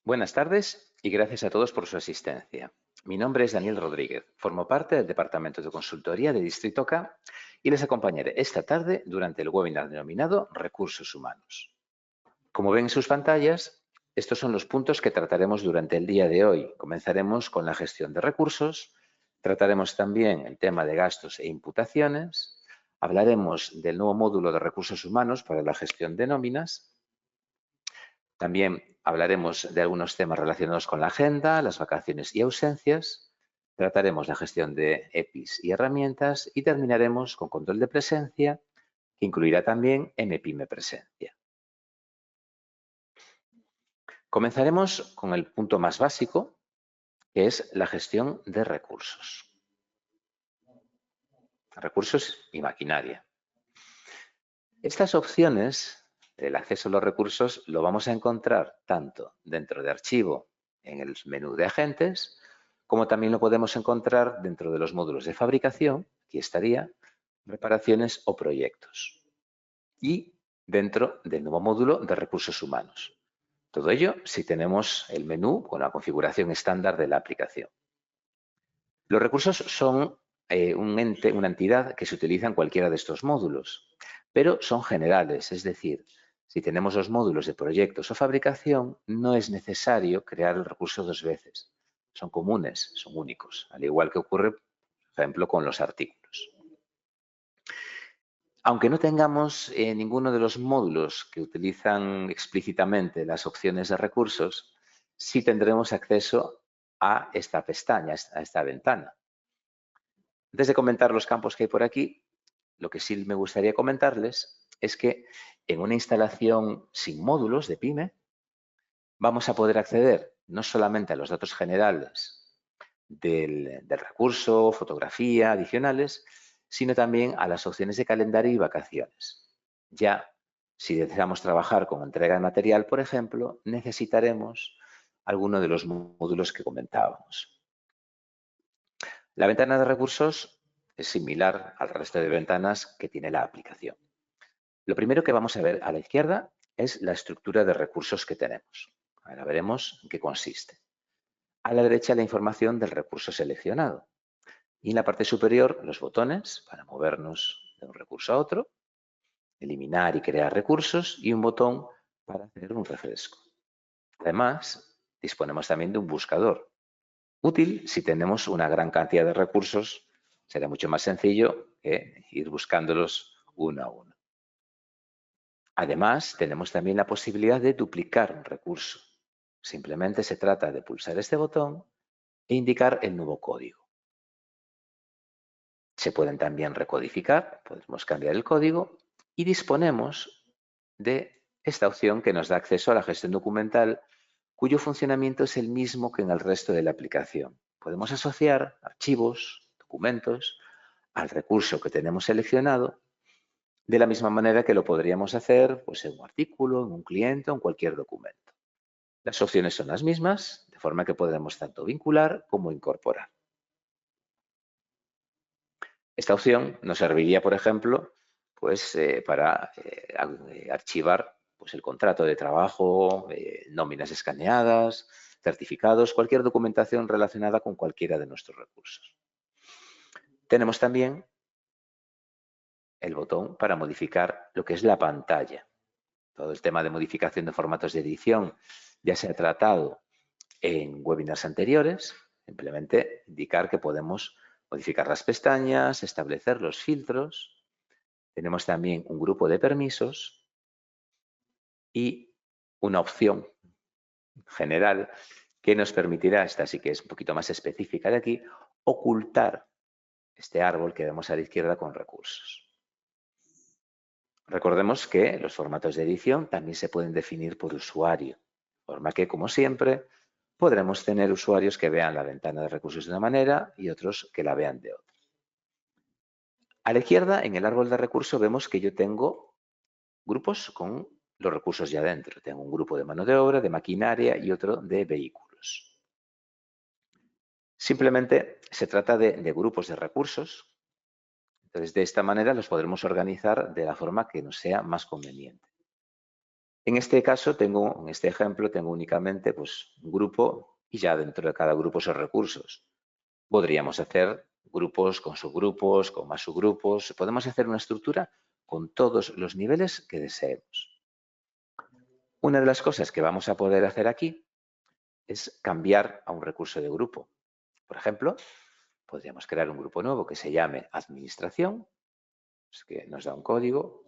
Buenas tardes y gracias a todos por su asistencia. Mi nombre es Daniel Rodríguez, formo parte del Departamento de Consultoría de Distrito K y les acompañaré esta tarde durante el webinar denominado Recursos Humanos. Como ven en sus pantallas, estos son los puntos que trataremos durante el día de hoy. Comenzaremos con la gestión de recursos, trataremos también el tema de gastos e imputaciones, hablaremos del nuevo módulo de recursos humanos para la gestión de nóminas. También hablaremos de algunos temas relacionados con la agenda, las vacaciones y ausencias. Trataremos la gestión de EPIs y herramientas y terminaremos con control de presencia, que incluirá también MPyme Presencia. Comenzaremos con el punto más básico, que es la gestión de recursos. Recursos y maquinaria. Estas opciones del acceso a los recursos lo vamos a encontrar tanto dentro de archivo en el menú de agentes, como también lo podemos encontrar dentro de los módulos de fabricación, aquí estaría, reparaciones o proyectos, y dentro del nuevo módulo de recursos humanos. Todo ello si tenemos el menú con la configuración estándar de la aplicación. Los recursos son un ente, una entidad que se utiliza en cualquiera de estos módulos, pero son generales, es decir, si tenemos los módulos de proyectos o fabricación, no es necesario crear el recurso dos veces. Son comunes, son únicos, al igual que ocurre, por ejemplo, con los artículos. Aunque no tengamos ninguno de los módulos que utilizan explícitamente las opciones de recursos, sí tendremos acceso a esta pestaña, a esta ventana. Antes de comentar los campos que hay por aquí, lo que sí me gustaría comentarles es que en una instalación sin módulos de Pyme vamos a poder acceder no solamente a los datos generales del recurso, fotografía, adicionales, sino también a las opciones de calendario y vacaciones. Ya, si deseamos trabajar con entrega de material, por ejemplo, necesitaremos alguno de los módulos que comentábamos. La ventana de recursos es similar al resto de ventanas que tiene la aplicación. Lo primero que vamos a ver a la izquierda es la estructura de recursos que tenemos. Ahora veremos en qué consiste. A la derecha la información del recurso seleccionado. Y en la parte superior los botones para movernos de un recurso a otro, eliminar y crear recursos y un botón para hacer un refresco. Además, disponemos también de un buscador. Útil si tenemos una gran cantidad de recursos, será mucho más sencillo que ir buscándolos uno a uno. Además, tenemos también la posibilidad de duplicar un recurso. Simplemente se trata de pulsar este botón e indicar el nuevo código. Se pueden también recodificar, podemos cambiar el código y disponemos de esta opción que nos da acceso a la gestión documental, cuyo funcionamiento es el mismo que en el resto de la aplicación. Podemos asociar archivos, documentos, al recurso que tenemos seleccionado, de la misma manera que lo podríamos hacer pues, en un artículo, en un cliente o en cualquier documento. Las opciones son las mismas, de forma que podremos tanto vincular como incorporar. Esta opción nos serviría, por ejemplo, pues, para archivar pues, el contrato de trabajo, nóminas escaneadas, certificados, cualquier documentación relacionada con cualquiera de nuestros recursos. Tenemos también el botón para modificar lo que es la pantalla. Todo el tema de modificación de formatos de edición ya se ha tratado en webinars anteriores. Simplemente indicar que podemos modificar las pestañas, establecer los filtros. Tenemos también un grupo de permisos y una opción general que nos permitirá, esta sí que es un poquito más específica de aquí, ocultar este árbol que vemos a la izquierda con recursos. Recordemos que los formatos de edición también se pueden definir por usuario, de forma que, como siempre, podremos tener usuarios que vean la ventana de recursos de una manera y otros que la vean de otra. A la izquierda, en el árbol de recursos, vemos que yo tengo grupos con los recursos ya dentro. Tengo un grupo de mano de obra, de maquinaria y otro de vehículos. Simplemente se trata de grupos de recursos. Entonces, de esta manera los podremos organizar de la forma que nos sea más conveniente. En este caso, en este ejemplo, tengo únicamente pues, un grupo y ya dentro de cada grupo esos recursos. Podríamos hacer grupos con subgrupos, con más subgrupos. Podemos hacer una estructura con todos los niveles que deseemos. Una de las cosas que vamos a poder hacer aquí es cambiar a un recurso de grupo. Por ejemplo, podríamos crear un grupo nuevo que se llame Administración, que nos da un código,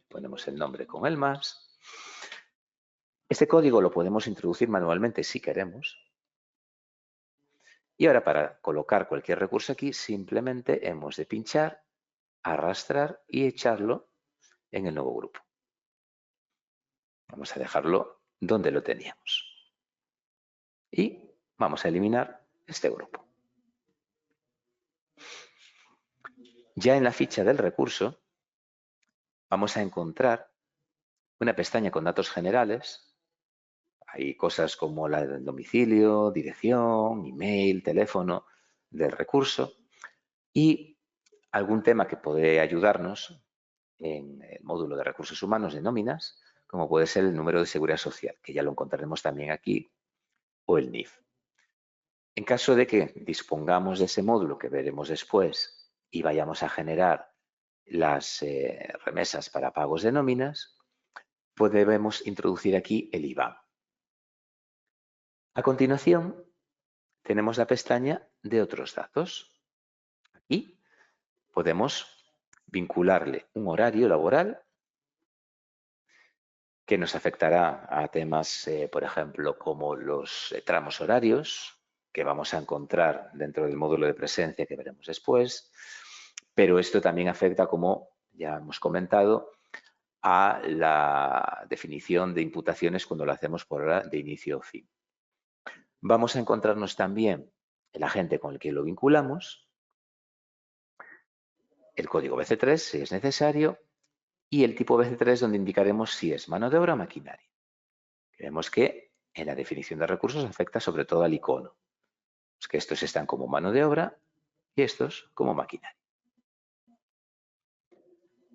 ponemos el nombre con el más. Este código lo podemos introducir manualmente si queremos. Y ahora para colocar cualquier recurso aquí, simplemente hemos de pinchar, arrastrar y echarlo en el nuevo grupo. Vamos a dejarlo donde lo teníamos. Y vamos a eliminar este grupo. Ya en la ficha del recurso vamos a encontrar una pestaña con datos generales. Hay cosas como la del domicilio, dirección, email, teléfono del recurso y algún tema que puede ayudarnos en el módulo de recursos humanos de nóminas, como puede ser el número de seguridad social, que ya lo encontraremos también aquí, o el NIF. En caso de que dispongamos de ese módulo que veremos después y vayamos a generar las remesas para pagos de nóminas, pues debemos introducir aquí el IBAN. A continuación, tenemos la pestaña de otros datos. Aquí podemos vincularle un horario laboral que nos afectará a temas, por ejemplo, como los tramos horarios que vamos a encontrar dentro del módulo de presencia que veremos después, pero esto también afecta, como ya hemos comentado, a la definición de imputaciones cuando lo hacemos por hora de inicio o fin. Vamos a encontrarnos también el agente con el que lo vinculamos, el código BC3 si es necesario y el tipo BC3 donde indicaremos si es mano de obra o maquinaria. Vemos que en la definición de recursos afecta sobre todo al icono. Es que estos están como mano de obra y estos como maquinaria.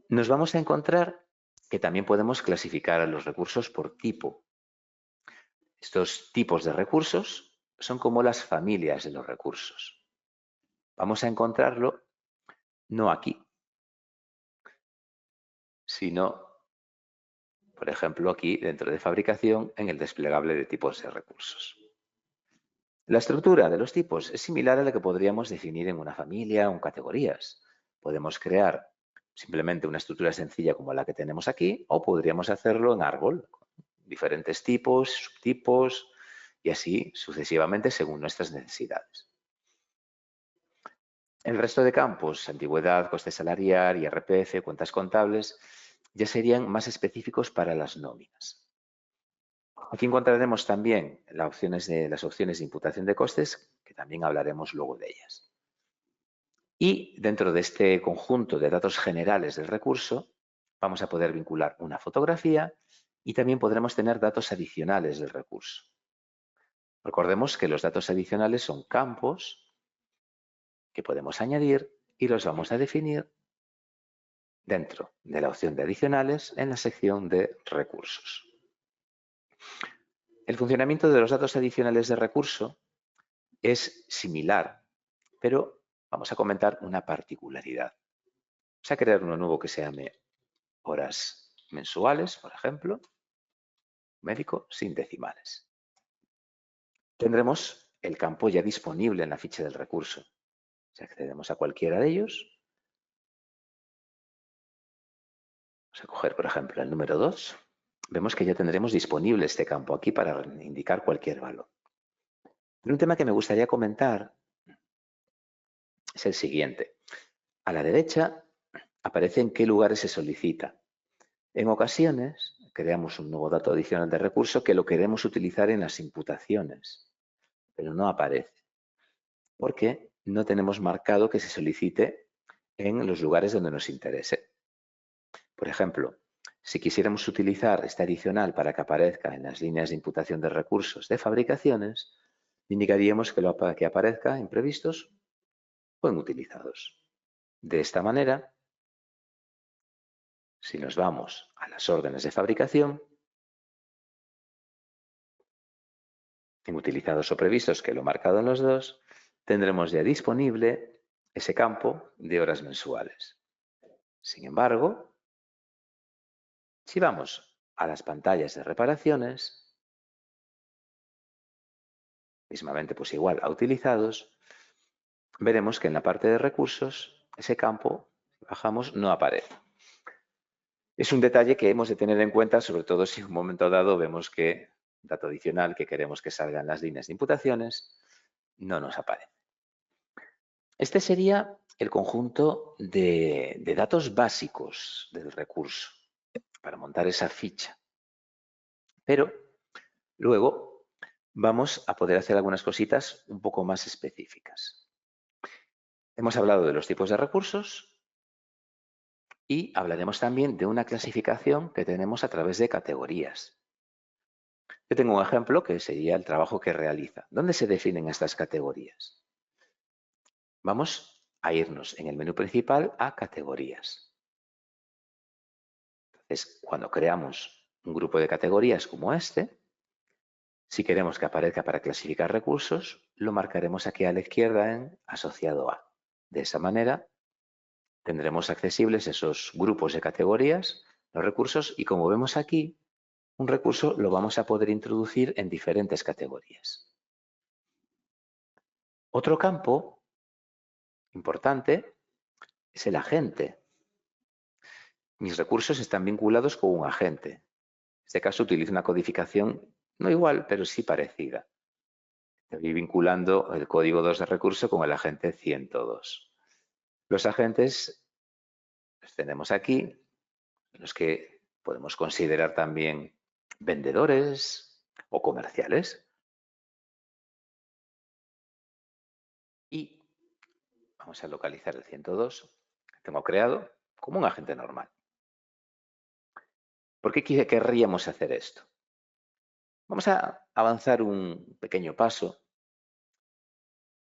Nos vamos a encontrar que también podemos clasificar a los recursos por tipo. Estos tipos de recursos son como las familias de los recursos. Vamos a encontrarlo no aquí, sino, por ejemplo, aquí dentro de fabricación en el desplegable de tipos de recursos. La estructura de los tipos es similar a la que podríamos definir en una familia o en categorías. Podemos crear simplemente una estructura sencilla como la que tenemos aquí o podríamos hacerlo en árbol, con diferentes tipos, subtipos y así sucesivamente según nuestras necesidades. El resto de campos, antigüedad, coste salarial, IRPF, cuentas contables, ya serían más específicos para las nóminas. Aquí encontraremos también las opciones de imputación de costes, que también hablaremos luego de ellas. Y dentro de este conjunto de datos generales del recurso, vamos a poder vincular una fotografía y también podremos tener datos adicionales del recurso. Recordemos que los datos adicionales son campos que podemos añadir y los vamos a definir dentro de la opción de adicionales en la sección de recursos. El funcionamiento de los datos adicionales de recurso es similar, pero vamos a comentar una particularidad. Vamos a crear uno nuevo que se llame horas mensuales, por ejemplo, médico sin decimales. Tendremos el campo ya disponible en la ficha del recurso. Si accedemos a cualquiera de ellos, vamos a coger, por ejemplo, el número 2, vemos que ya tendremos disponible este campo aquí para indicar cualquier valor. Pero un tema que me gustaría comentar es el siguiente. A la derecha aparece en qué lugares se solicita. En ocasiones creamos un nuevo dato adicional de recurso que lo queremos utilizar en las imputaciones, pero no aparece porque no tenemos marcado que se solicite en los lugares donde nos interese. Por ejemplo, si quisiéramos utilizar este adicional para que aparezca en las líneas de imputación de recursos de fabricaciones, indicaríamos que aparezca en previstos o en utilizados. De esta manera, si nos vamos a las órdenes de fabricación, en utilizados o previstos, que lo he marcado en los dos, tendremos ya disponible ese campo de horas mensuales. Sin embargo, si vamos a las pantallas de reparaciones, mismamente pues igual a utilizados, veremos que en la parte de recursos ese campo, si bajamos, no aparece. Es un detalle que hemos de tener en cuenta, sobre todo si en un momento dado vemos que dato adicional que queremos que salga en las líneas de imputaciones no nos aparece. Este sería el conjunto de datos básicos del recurso para montar esa ficha. Pero luego vamos a poder hacer algunas cositas un poco más específicas. Hemos hablado de los tipos de recursos y hablaremos también de una clasificación que tenemos a través de categorías. Yo tengo un ejemplo que sería el trabajo que realiza. ¿Dónde se definen estas categorías? Vamos a irnos en el menú principal a categorías. Entonces, cuando creamos un grupo de categorías como este, si queremos que aparezca para clasificar recursos, lo marcaremos aquí a la izquierda en asociado a. De esa manera, tendremos accesibles esos grupos de categorías, los recursos, y como vemos aquí, un recurso lo vamos a poder introducir en diferentes categorías. Otro campo importante es el agente. Mis recursos están vinculados con un agente. En este caso utilizo una codificación no igual, pero sí parecida. Estoy vinculando el código 2 de recurso con el agente 102. Los agentes los tenemos aquí, los que podemos considerar también vendedores o comerciales. Y vamos a localizar el 102 que tengo creado como un agente normal. ¿Por qué querríamos hacer esto? Vamos a avanzar un pequeño paso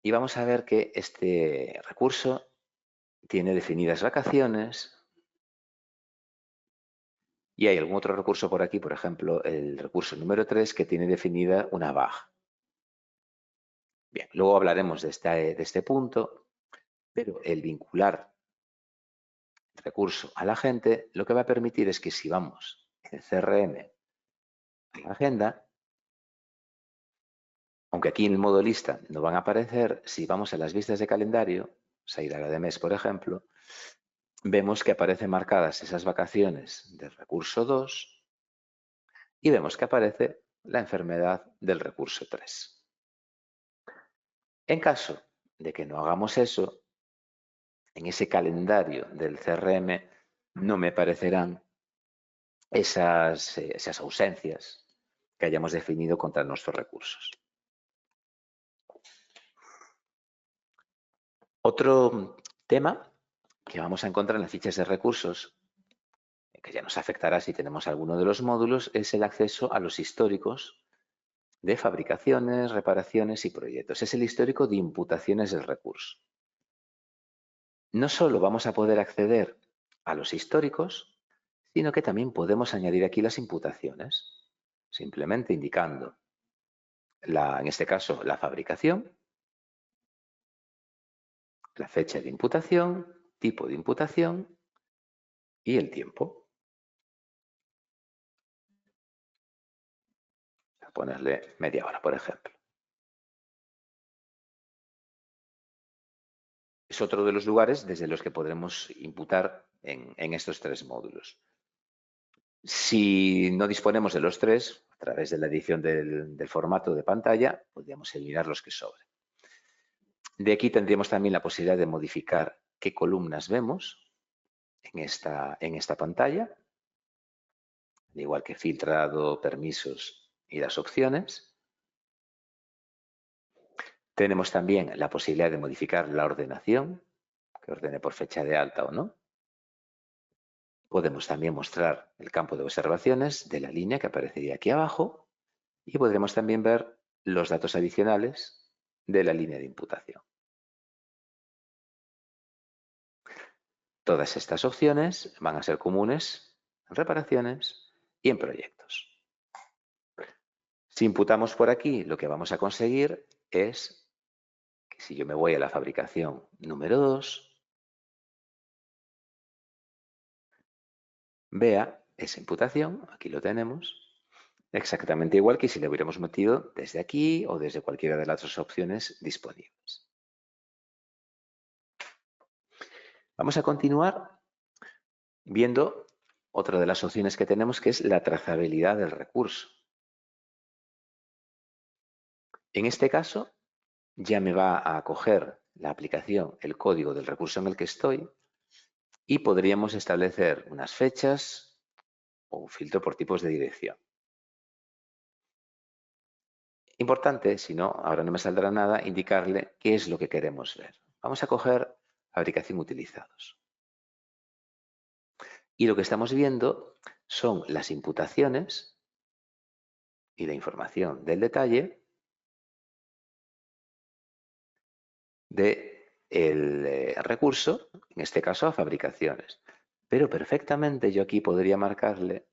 y vamos a ver que este recurso tiene definidas vacaciones y hay algún otro recurso por aquí, por ejemplo, el recurso número 3 que tiene definida una baja. Bien, luego hablaremos de este punto, pero el vincular el recurso al agente lo que va a permitir es que si vamos en CRM a la agenda, aunque aquí en el modo lista no van a aparecer, si vamos a las vistas de calendario, salir a la de mes, por ejemplo, vemos que aparecen marcadas esas vacaciones del recurso 2 y vemos que aparece la enfermedad del recurso 3. En caso de que no hagamos eso, en ese calendario del CRM no me aparecerán esas ausencias que hayamos definido contra nuestros recursos. Otro tema que vamos a encontrar en las fichas de recursos, que ya nos afectará si tenemos alguno de los módulos, es el acceso a los históricos de fabricaciones, reparaciones y proyectos. Es el histórico de imputaciones del recurso. No solo vamos a poder acceder a los históricos, sino que también podemos añadir aquí las imputaciones, simplemente indicando, en este caso, la fabricación, la fecha de imputación, tipo de imputación y el tiempo. Voy a ponerle media hora, por ejemplo. Es otro de los lugares desde los que podremos imputar en estos tres módulos. Si no disponemos de los tres, a través de la edición del formato de pantalla, podríamos eliminar los que sobren. De aquí tendríamos también la posibilidad de modificar qué columnas vemos en esta pantalla, al igual que filtrado, permisos y las opciones. Tenemos también la posibilidad de modificar la ordenación, que ordene por fecha de alta o no. Podemos también mostrar el campo de observaciones de la línea que aparecería aquí abajo y podremos también ver los datos adicionales de la línea de imputación. Todas estas opciones van a ser comunes en reparaciones y en proyectos. Si imputamos por aquí, lo que vamos a conseguir es que si yo me voy a la fabricación número 2, vea esa imputación, aquí lo tenemos, exactamente igual que si le hubiéramos metido desde aquí o desde cualquiera de las otras opciones disponibles. Vamos a continuar viendo otra de las opciones que tenemos, que es la trazabilidad del recurso. En este caso, ya me va a coger la aplicación el código del recurso en el que estoy y podríamos establecer unas fechas o un filtro por tipos de dirección. Importante, si no, ahora no me saldrá nada, indicarle qué es lo que queremos ver. Vamos a coger fabricación utilizados. Y lo que estamos viendo son las imputaciones y la información del detalle del recurso, en este caso a fabricaciones. Pero perfectamente yo aquí podría marcarle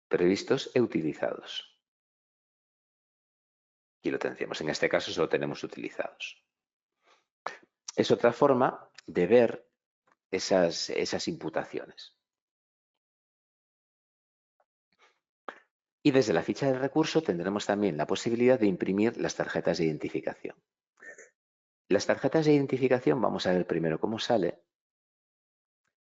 previstos e utilizados. Aquí lo tendríamos. En este caso solo tenemos utilizados. Es otra forma de ver esas imputaciones. Y desde la ficha de recurso tendremos también la posibilidad de imprimir las tarjetas de identificación. Las tarjetas de identificación, vamos a ver primero cómo sale.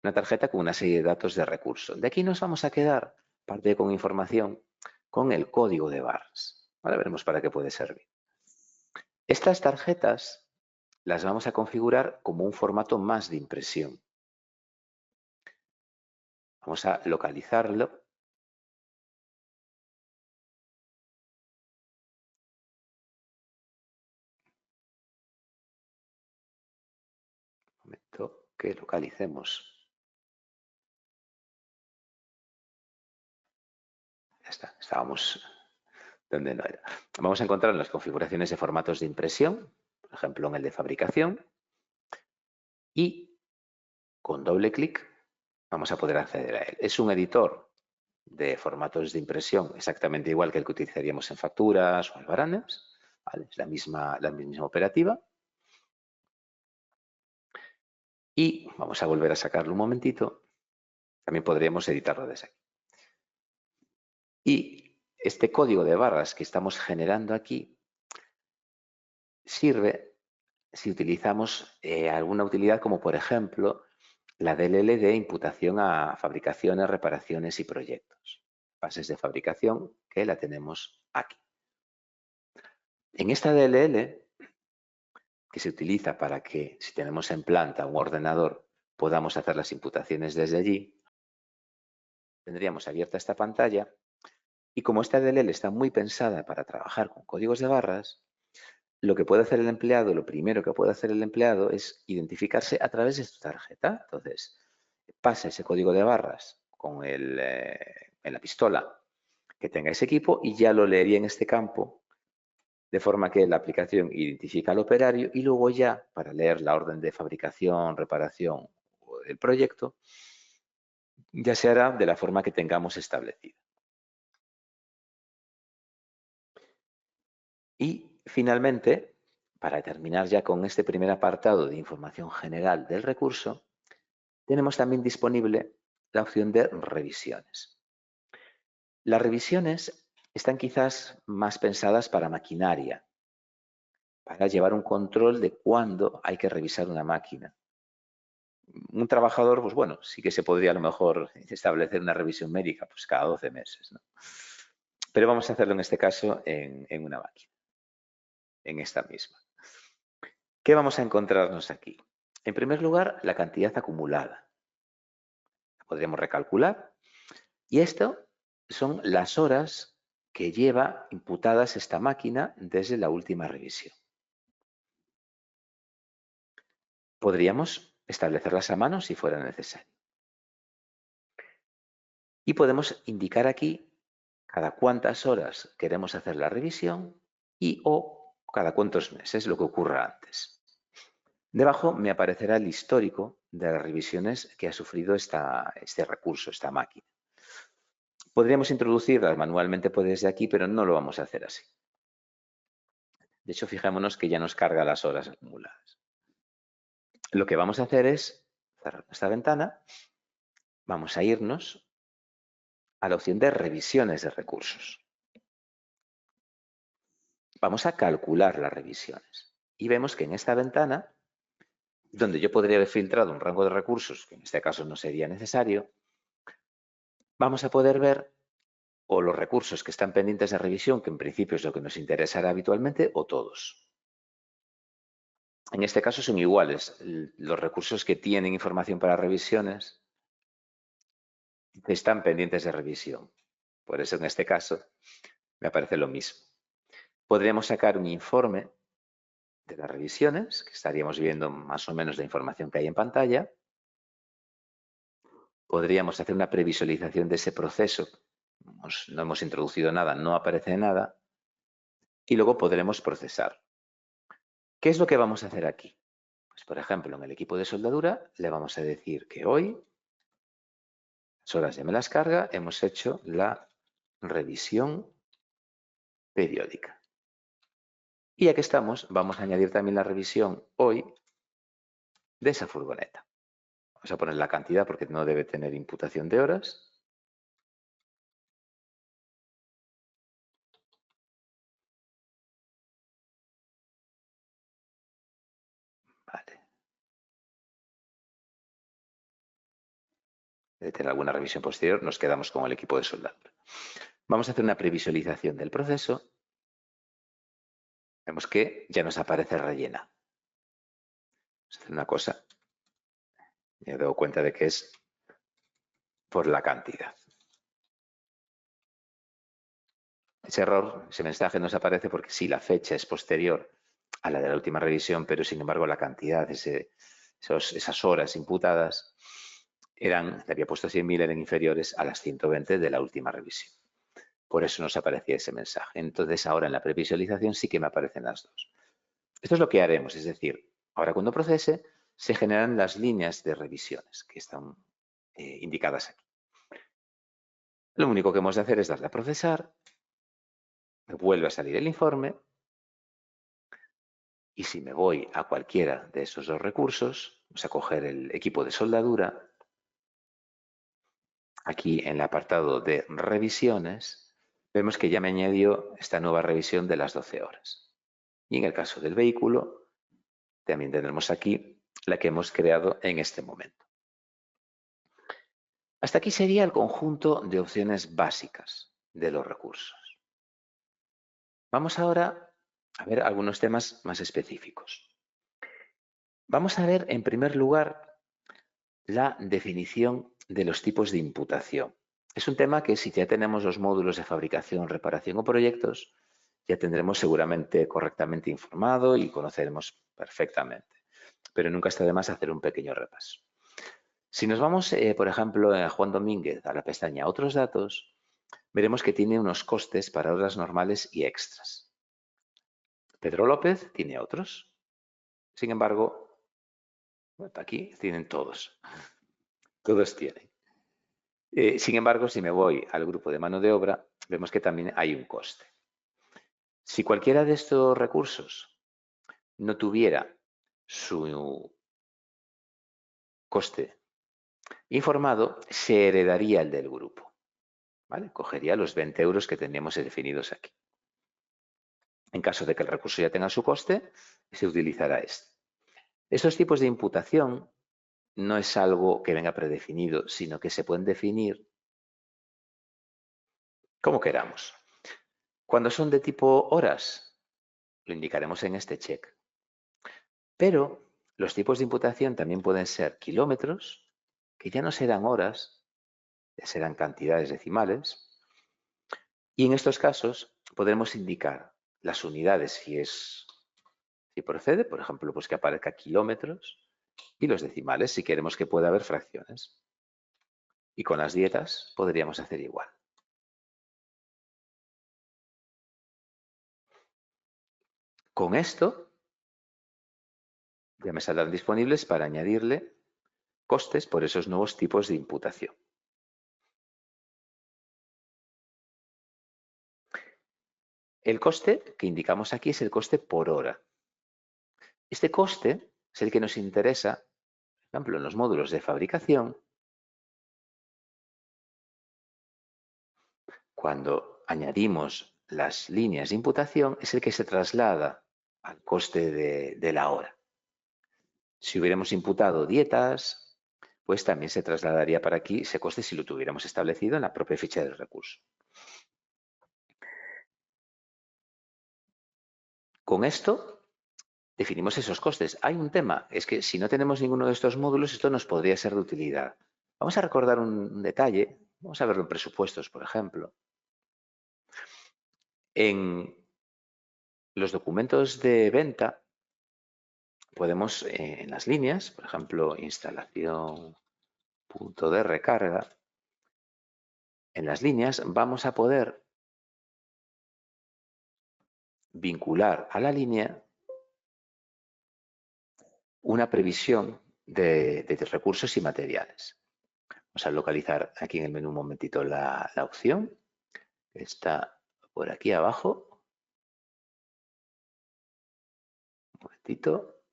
Una tarjeta con una serie de datos de recurso. De aquí nos vamos a quedar, parte con información, con el código de barras. Ahora veremos para qué puede servir. Estas tarjetas las vamos a configurar como un formato más de impresión. Vamos a localizarlo. Un momento que localicemos. Ya está, estábamos donde no era. Vamos a encontrar las configuraciones de formatos de impresión, por ejemplo en el de fabricación, y con doble clic vamos a poder acceder a él. Es un editor de formatos de impresión exactamente igual que el que utilizaríamos en facturas o albaranes, ¿vale? Es la misma operativa. Y vamos a volver a sacarlo un momentito. También podríamos editarlo desde aquí. Y este código de barras que estamos generando aquí sirve si utilizamos alguna utilidad como por ejemplo la DLL de imputación a fabricaciones, reparaciones y proyectos. Bases de fabricación que la tenemos aquí. En esta DLL, que se utiliza para que si tenemos en planta un ordenador podamos hacer las imputaciones desde allí, tendríamos abierta esta pantalla y como esta DLL está muy pensada para trabajar con códigos de barras, lo que puede hacer el empleado, lo primero que puede hacer el empleado es identificarse a través de su tarjeta. Entonces, pasa ese código de barras en la pistola que tenga ese equipo y ya lo leería en este campo, de forma que la aplicación identifica al operario y luego ya, para leer la orden de fabricación, reparación o del proyecto, ya se hará de la forma que tengamos establecida. Y finalmente, para terminar ya con este primer apartado de información general del recurso, tenemos también disponible la opción de revisiones. Las revisiones están quizás más pensadas para maquinaria, para llevar un control de cuándo hay que revisar una máquina. Un trabajador, pues bueno, sí que se podría a lo mejor establecer una revisión médica pues cada 12 meses, ¿no? Pero vamos a hacerlo en este caso en una máquina, en esta misma. ¿Qué vamos a encontrarnos aquí? En primer lugar, la cantidad acumulada. La podríamos recalcular. Y esto son las horas que lleva imputadas esta máquina desde la última revisión. Podríamos establecerlas a mano si fuera necesario. Y podemos indicar aquí cada cuántas horas queremos hacer la revisión y o cada cuántos meses, lo que ocurra antes. Debajo me aparecerá el histórico de las revisiones que ha sufrido este recurso, esta máquina. Podríamos introducirlas manualmente desde aquí, pero no lo vamos a hacer así. De hecho, fijémonos que ya nos carga las horas acumuladas. Lo que vamos a hacer es cerrar esta ventana, vamos a irnos a la opción de revisiones de recursos. Vamos a calcular las revisiones y vemos que en esta ventana, donde yo podría haber filtrado un rango de recursos, que en este caso no sería necesario, vamos a poder ver o los recursos que están pendientes de revisión, que en principio es lo que nos interesará habitualmente, o todos. En este caso son iguales. Los recursos que tienen información para revisiones están pendientes de revisión. Por eso en este caso me aparece lo mismo. Podríamos sacar un informe de las revisiones, que estaríamos viendo más o menos la información que hay en pantalla. Podríamos hacer una previsualización de ese proceso. No hemos introducido nada, no aparece nada. Y luego podremos procesar. ¿Qué es lo que vamos a hacer aquí? Pues, por ejemplo, en el equipo de soldadura le vamos a decir que hoy, las horas ya me las carga, hemos hecho la revisión periódica. Y ya que estamos, vamos a añadir también la revisión hoy de esa furgoneta. Vamos a poner la cantidad porque no debe tener imputación de horas. Vale. Debe tener alguna revisión posterior, nos quedamos con el equipo de soldadura. Vamos a hacer una previsualización del proceso. Vemos que ya nos aparece rellena. Vamos a hacer una cosa. Me he dado cuenta de que es por la cantidad. Ese error, ese mensaje nos aparece porque sí, la fecha es posterior a la de la última revisión, pero sin embargo la cantidad, esas horas imputadas, le había puesto 100.000, eran inferiores a las 120 de la última revisión. Por eso nos aparecía ese mensaje. Entonces ahora en la previsualización sí que me aparecen las dos. Esto es lo que haremos, es decir, ahora cuando procese se generan las líneas de revisiones que están indicadas aquí. Lo único que hemos de hacer es darle a procesar, me vuelve a salir el informe y si me voy a cualquiera de esos dos recursos, vamos a coger el equipo de soldadura, aquí en el apartado de revisiones, vemos que ya me añadió esta nueva revisión de las 12 horas. Y en el caso del vehículo, también tenemos aquí la que hemos creado en este momento. Hasta aquí sería el conjunto de opciones básicas de los recursos. Vamos ahora a ver algunos temas más específicos. Vamos a ver, en primer lugar, la definición de los tipos de imputación. Es un tema que si ya tenemos los módulos de fabricación, reparación o proyectos, ya tendremos seguramente correctamente informado y conoceremos perfectamente. Pero nunca está de más hacer un pequeño repaso. Si nos vamos, por ejemplo, a Juan Domínguez, a la pestaña Otros datos, veremos que tiene unos costes para horas normales y extras. Pedro López tiene otros. Sin embargo, aquí tienen todos. Todos tienen. Sin embargo, si me voy al grupo de mano de obra, vemos que también hay un coste. Si cualquiera de estos recursos no tuviera su coste informado, se heredaría el del grupo. ¿Vale? Cogería los 20 euros que teníamos definidos aquí. En caso de que el recurso ya tenga su coste, se utilizará este. Estos tipos de imputación no es algo que venga predefinido, sino que se pueden definir como queramos. Cuando son de tipo horas, lo indicaremos en este check. Pero los tipos de imputación también pueden ser kilómetros, que ya no serán horas, ya serán cantidades decimales. Y en estos casos podremos indicar las unidades si procede, por ejemplo, pues que aparezca kilómetros, y los decimales si queremos que pueda haber fracciones. Y con las dietas podríamos hacer igual. Con esto ya me saldrán disponibles para añadirle costes por esos nuevos tipos de imputación. El coste que indicamos aquí es el coste por hora. Este coste es el que nos interesa, por ejemplo, en los módulos de fabricación, cuando añadimos las líneas de imputación, es el que se traslada al coste de la hora. Si hubiéramos imputado dietas, pues también se trasladaría para aquí ese coste si lo tuviéramos establecido en la propia ficha del recurso. Con esto definimos esos costes. Hay un tema, es que si no tenemos ninguno de estos módulos, esto nos podría ser de utilidad. Vamos a recordar un detalle, vamos a verlo en presupuestos, por ejemplo. En los documentos de venta podemos, en las líneas, por ejemplo, instalación, punto de recarga, en las líneas vamos a poder vincular a la línea una previsión de recursos y materiales. Vamos a localizar aquí en el menú un momentito la opción. Está por aquí abajo. Un momentito.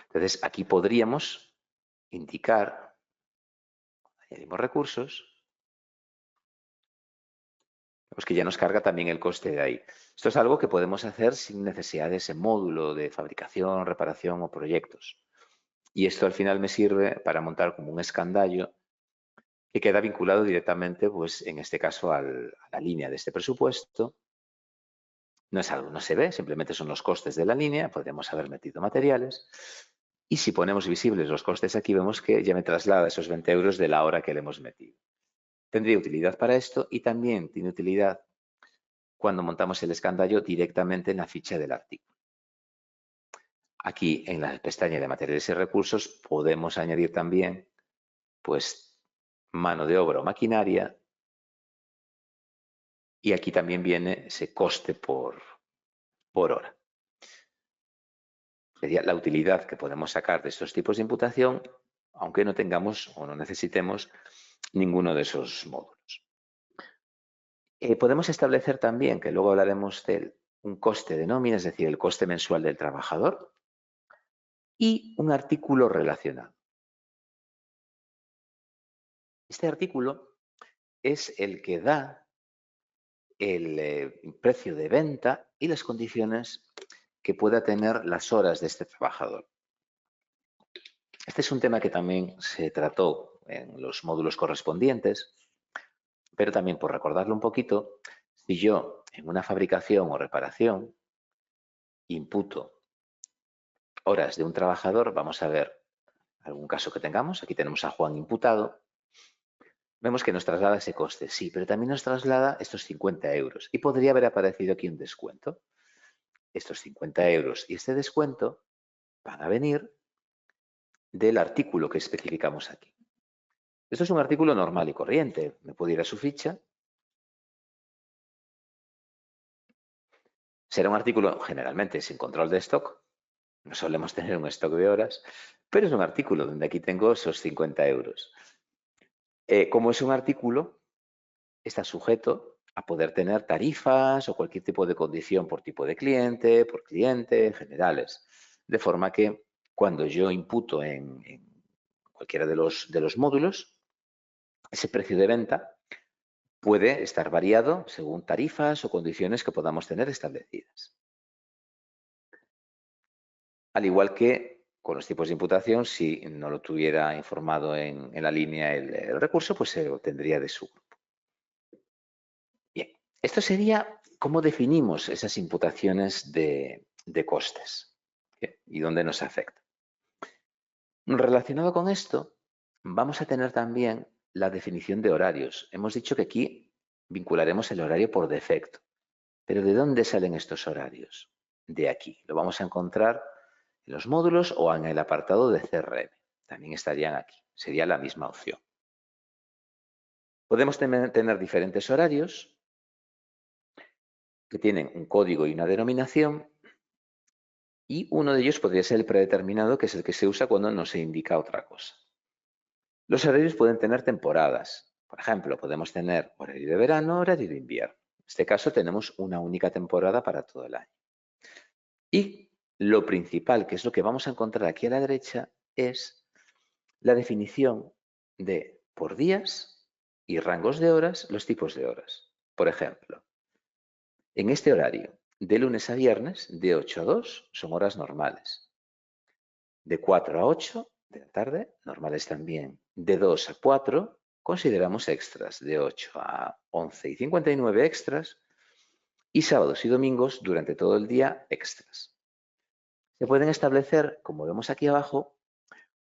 Entonces, aquí podríamos indicar, añadimos recursos, vemos que ya nos carga también el coste de ahí. Esto es algo que podemos hacer sin necesidad de ese módulo de fabricación, reparación o proyectos. Y esto al final me sirve para montar como un escandallo que queda vinculado directamente, pues en este caso, a la línea de este presupuesto. No es algo, no se ve, simplemente son los costes de la línea, podríamos haber metido materiales. Y si ponemos visibles los costes aquí, vemos que ya me traslada esos 20 euros de la hora que le hemos metido. Tendría utilidad para esto y también tiene utilidad cuando montamos el escandallo directamente en la ficha del artículo. Aquí en la pestaña de materiales y recursos podemos añadir también pues mano de obra o maquinaria y aquí también viene ese coste por hora. Sería la utilidad que podemos sacar de estos tipos de imputación, aunque no tengamos o no necesitemos ninguno de esos módulos. Podemos establecer también, que luego hablaremos de un coste de nómina, es decir, el coste mensual del trabajador, y un artículo relacionado. Este artículo es el que da el precio de venta y las condiciones que pueda tener las horas de este trabajador. Este es un tema que también se trató en los módulos correspondientes, pero también por recordarlo un poquito, si yo en una fabricación o reparación imputo horas de un trabajador, vamos a ver algún caso que tengamos, aquí tenemos a Juan imputado, vemos que nos traslada ese coste, sí, pero también nos traslada estos 50 euros y podría haber aparecido aquí un descuento. Estos 50 euros y este descuento van a venir del artículo que especificamos aquí. Esto es un artículo normal y corriente. Me puedo ir a su ficha. Será un artículo generalmente sin control de stock. No solemos tener un stock de horas, pero es un artículo donde aquí tengo esos 50 euros. Como es un artículo, está sujeto a poder tener tarifas o cualquier tipo de condición por tipo de cliente, por cliente, generales. De forma que cuando yo imputo en cualquiera de los módulos, ese precio de venta puede estar variado según tarifas o condiciones que podamos tener establecidas. Al igual que con los tipos de imputación, si no lo tuviera informado en la línea el recurso, pues se obtendría de su grupo. Bien, esto sería cómo definimos esas imputaciones de costes y dónde nos afecta. Relacionado con esto, vamos a tener también la definición de horarios. Hemos dicho que aquí vincularemos el horario por defecto. Pero ¿de dónde salen estos horarios? De aquí. Lo vamos a encontrar en los módulos o en el apartado de CRM. También estarían aquí. Sería la misma opción. Podemos tener diferentes horarios que tienen un código y una denominación y uno de ellos podría ser el predeterminado, que es el que se usa cuando no se indica otra cosa. Los horarios pueden tener temporadas. Por ejemplo, podemos tener horario de verano, horario de invierno. En este caso tenemos una única temporada para todo el año. Y lo principal, que es lo que vamos a encontrar aquí a la derecha, es la definición de por días y rangos de horas los tipos de horas. Por ejemplo, en este horario, de lunes a viernes, de 8 a 2, son horas normales. De 4 a 8 de la tarde, normales también. De 2 a 4, consideramos extras. De 8 a 11:59 extras. Y sábados y domingos, durante todo el día, extras. Se pueden establecer, como vemos aquí abajo,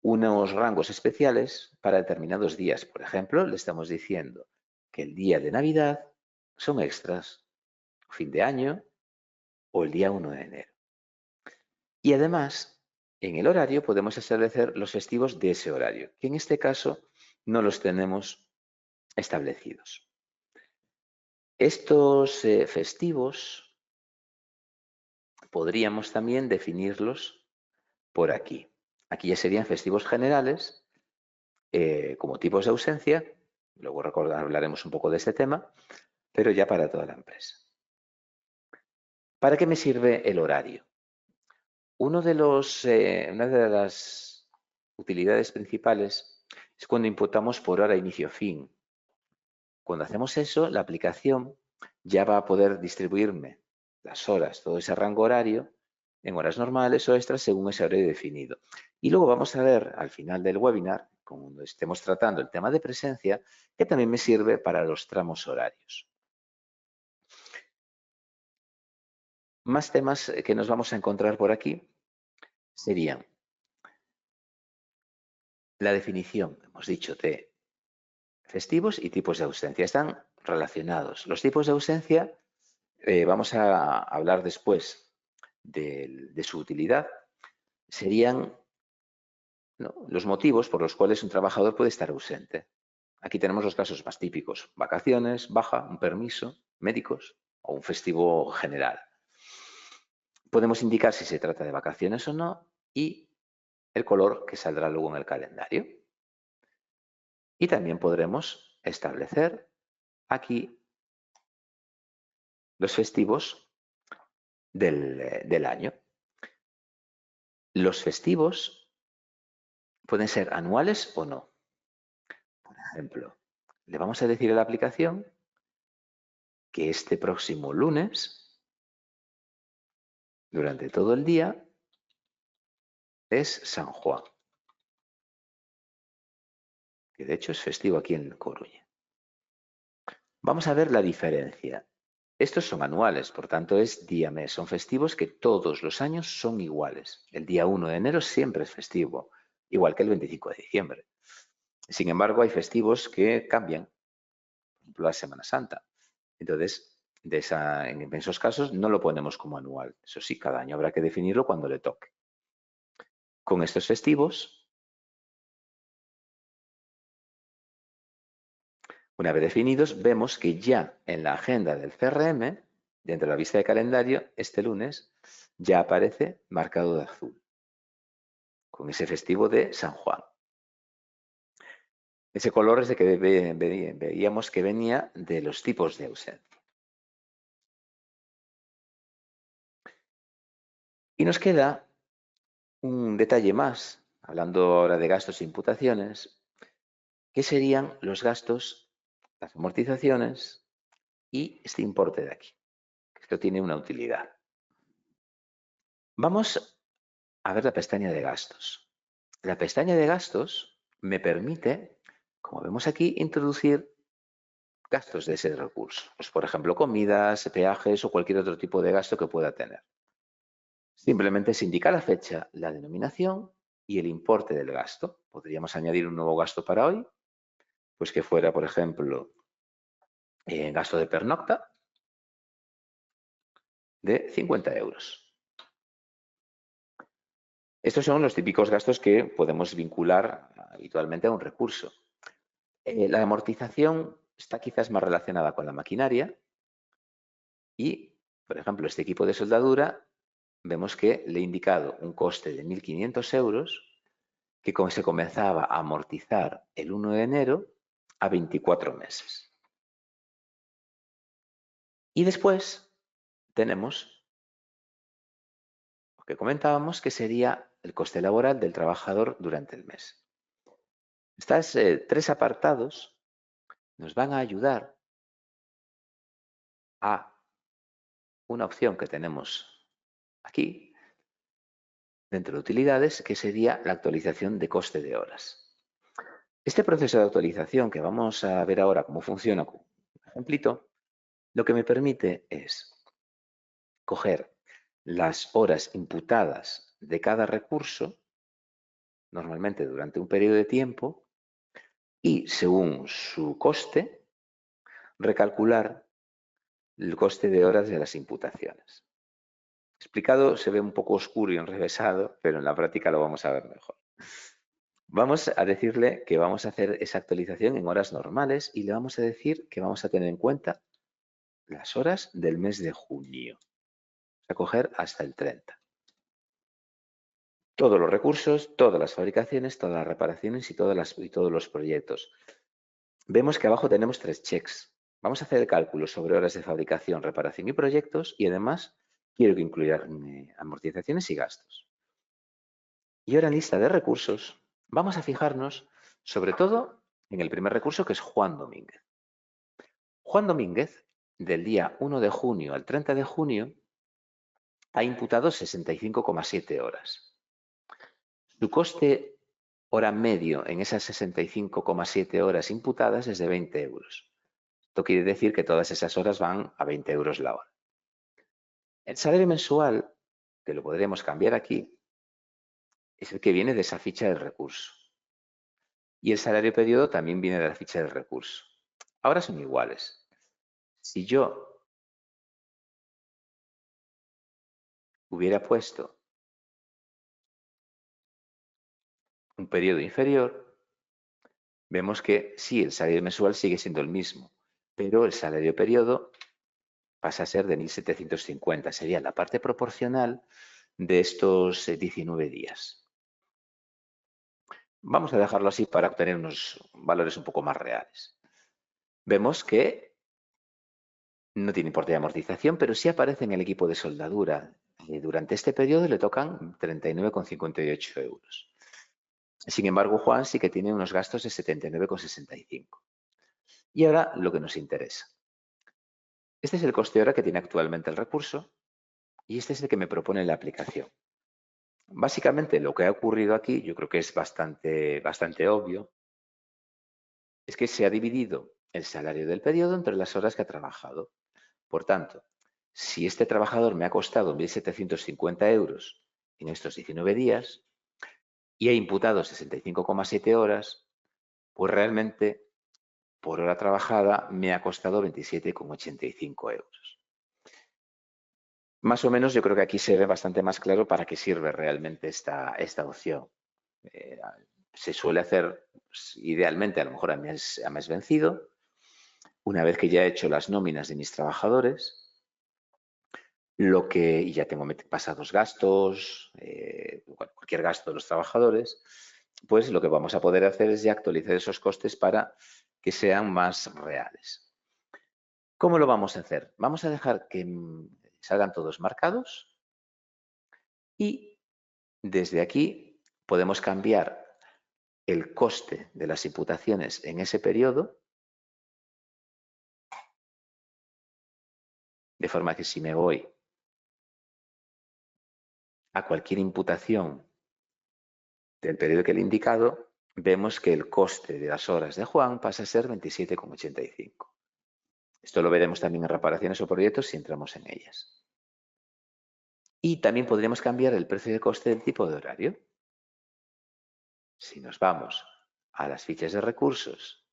unos rangos especiales para determinados días. Por ejemplo, le estamos diciendo que el día de Navidad son extras, fin de año o el día 1 de enero. Y además, en el horario podemos establecer los festivos de ese horario, que en este caso no los tenemos establecidos. Estos festivos podríamos también definirlos por aquí. Aquí ya serían festivos generales, como tipos de ausencia. Luego hablaremos un poco de este tema, pero ya para toda la empresa. ¿Para qué me sirve el horario? Una de las utilidades principales es cuando imputamos por hora inicio-fin. Cuando hacemos eso, la aplicación ya va a poder distribuirme las horas, todo ese rango horario, en horas normales o extras según ese horario definido. Y luego vamos a ver al final del webinar, cuando estemos tratando el tema de presencia, que también me sirve para los tramos horarios. Más temas que nos vamos a encontrar por aquí serían la definición, hemos dicho, de festivos y tipos de ausencia. Están relacionados. Los tipos de ausencia, vamos a hablar después de su utilidad, serían, ¿no?, los motivos por los cuales un trabajador puede estar ausente. Aquí tenemos los casos más típicos: vacaciones, baja, un permiso, médicos o un festivo general. Podemos indicar si se trata de vacaciones o no y el color que saldrá luego en el calendario. Y también podremos establecer aquí los festivos del año. Los festivos pueden ser anuales o no. Por ejemplo, le vamos a decir a la aplicación que este próximo lunes, durante todo el día, es San Juan, que de hecho es festivo aquí en Coruña. Vamos a ver la diferencia. Estos son anuales, por tanto es día-mes. Son festivos que todos los años son iguales. El día 1 de enero siempre es festivo, igual que el 25 de diciembre. Sin embargo, hay festivos que cambian, por ejemplo, la Semana Santa. Entonces, en esos casos no lo ponemos como anual. Eso sí, cada año habrá que definirlo cuando le toque. Con estos festivos, una vez definidos, vemos que ya en la agenda del CRM, dentro de la vista de calendario, este lunes ya aparece marcado de azul, con ese festivo de San Juan. Ese color es de que veíamos que venía de los tipos de ausencia. Y nos queda un detalle más, hablando ahora de gastos e imputaciones, que serían los gastos, las amortizaciones y este importe de aquí. Esto tiene una utilidad. Vamos a ver la pestaña de gastos. La pestaña de gastos me permite, como vemos aquí, introducir gastos de ese recurso. Pues, por ejemplo, comidas, peajes o cualquier otro tipo de gasto que pueda tener. Simplemente se indica la fecha, la denominación y el importe del gasto. Podríamos añadir un nuevo gasto para hoy, pues que fuera, por ejemplo, gasto de pernocta de 50 euros. Estos son los típicos gastos que podemos vincular habitualmente a un recurso. La amortización está quizás más relacionada con la maquinaria y, por ejemplo, este equipo de soldadura, vemos que le he indicado un coste de 1.500 euros que se comenzaba a amortizar el 1 de enero a 24 meses. Y después tenemos lo que comentábamos, que sería el coste laboral del trabajador durante el mes. Estos tres apartados nos van a ayudar a una opción que tenemos aquí, dentro de utilidades, que sería la actualización de coste de horas. Este proceso de actualización que vamos a ver ahora cómo funciona con un ejemplito, lo que me permite es coger las horas imputadas de cada recurso, normalmente durante un periodo de tiempo, y según su coste, recalcular el coste de horas de las imputaciones. Explicado se ve un poco oscuro y enrevesado, pero en la práctica lo vamos a ver mejor. Vamos a decirle que vamos a hacer esa actualización en horas normales y le vamos a decir que vamos a tener en cuenta las horas del mes de junio. Vamos a coger hasta el 30. Todos los recursos, todas las fabricaciones, todas las reparaciones y todos los proyectos. Vemos que abajo tenemos 3 checks. Vamos a hacer el cálculo sobre horas de fabricación, reparación y proyectos y además quiero que incluya amortizaciones y gastos. Y ahora en lista de recursos vamos a fijarnos sobre todo en el primer recurso, que es Juan Domínguez. Juan Domínguez, del día 1 de junio al 30 de junio, ha imputado 65,7 horas. Su coste hora medio en esas 65,7 horas imputadas es de 20 euros. Esto quiere decir que todas esas horas van a 20 euros la hora. El salario mensual, que lo podremos cambiar aquí, es el que viene de esa ficha del recurso. Y el salario periodo también viene de la ficha del recurso. Ahora son iguales. Si yo hubiera puesto un periodo inferior, vemos que sí, el salario mensual sigue siendo el mismo, pero el salario periodo pasa a ser de 1.750. Sería la parte proporcional de estos 19 días. Vamos a dejarlo así para obtener unos valores un poco más reales. Vemos que no tiene importe de amortización, pero sí aparece en el equipo de soldadura. Durante este periodo le tocan 39,58 euros. Sin embargo, Juan sí que tiene unos gastos de 79,65. Y ahora lo que nos interesa. Este es el coste hora que tiene actualmente el recurso y este es el que me propone la aplicación. Básicamente lo que ha ocurrido aquí, yo creo que es bastante obvio, es que se ha dividido el salario del periodo entre las horas que ha trabajado. Por tanto, si este trabajador me ha costado 1.750 euros en estos 19 días y ha imputado 65,7 horas, pues realmente por hora trabajada me ha costado 27,85 euros. Más o menos yo creo que aquí se ve bastante más claro para qué sirve realmente esta opción. Se suele hacer idealmente a lo mejor a mes vencido, una vez que ya he hecho las nóminas de mis trabajadores, y ya tengo pasados gastos, cualquier gasto de los trabajadores, pues lo que vamos a poder hacer es ya actualizar esos costes para que sean más reales. ¿Cómo lo vamos a hacer? Vamos a dejar que salgan todos marcados y desde aquí podemos cambiar el coste de las imputaciones en ese periodo, de forma que si me voy a cualquier imputación del periodo que le he indicado, vemos que el coste de las horas de Juan pasa a ser 27,85. Esto lo veremos también en reparaciones o proyectos si entramos en ellas. Y también podríamos cambiar el precio de coste del tipo de horario. Si nos vamos a las fichas de recursos